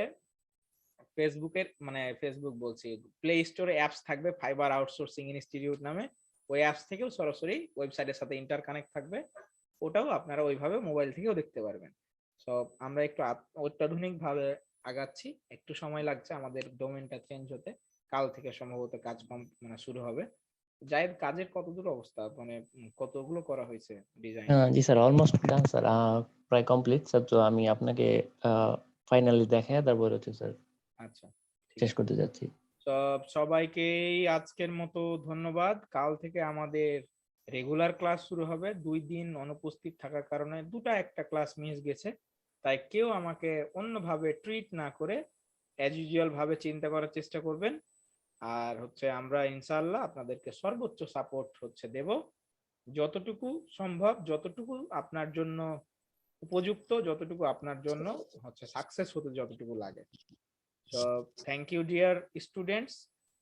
ফেসবুকের মানে ফেসবুক বলছি, প্লে স্টোরে অ্যাপস থাকবে ফাইবার আউটসোর্সিং ইনস্টিটিউট নামে, ওই অ্যাপস থেকেও সরাসরি ওয়েবসাইটের সাথে ইন্টারকানেক্ট থাকবে, ওটাও আপনারা ওইভাবে মোবাইল থেকেও দেখতে পারবেন। সো আমরা একটু অত্যাধুনিক ভাবে আগাচ্ছি, একটু সময় লাগছে আমাদের ডোমেনটা চেঞ্জ হতে, কাল থেকে সম্ভবত কাজ মানে শুরু হবে। জায়েদ, কাজের কতদূর অবস্থা, মানে কতগুলো করা হয়েছে ডিজাইন? জি স্যার, অলমোস্ট ডান স্যার, প্রায় কমপ্লিট স্যার। তো আমি আপনাকে ফাইনালি দেখে তারপর হচ্ছে স্যার আচ্ছা, শেষ করতে যাচ্ছি। সবাইকেই আজকের মতো ধন্যবাদ। কাল থেকে আমাদের রেগুলার ক্লাস শুরু হবে। 2 দিন অনুপস্থিত থাকার কারণে একটা ক্লাস মিস গেছে, তাই কেউ আমাকে অন্যভাবে ট্রিট না করে অ্যাজ ইউজুয়াল ভাবে চিন্তা করার চেষ্টা করবেন। আর হচ্ছে আমরা ইনশাআল্লাহ আপনাদেরকে সর্বোচ্চ সাপোর্ট হচ্ছে দেব, যতটুকু সম্ভব, যতটুকু আপনার জন্য উপযুক্ত, যতটুকু আপনার জন্য হচ্ছে সাকসেস হতে যতটুকু লাগে। So thank you dear students.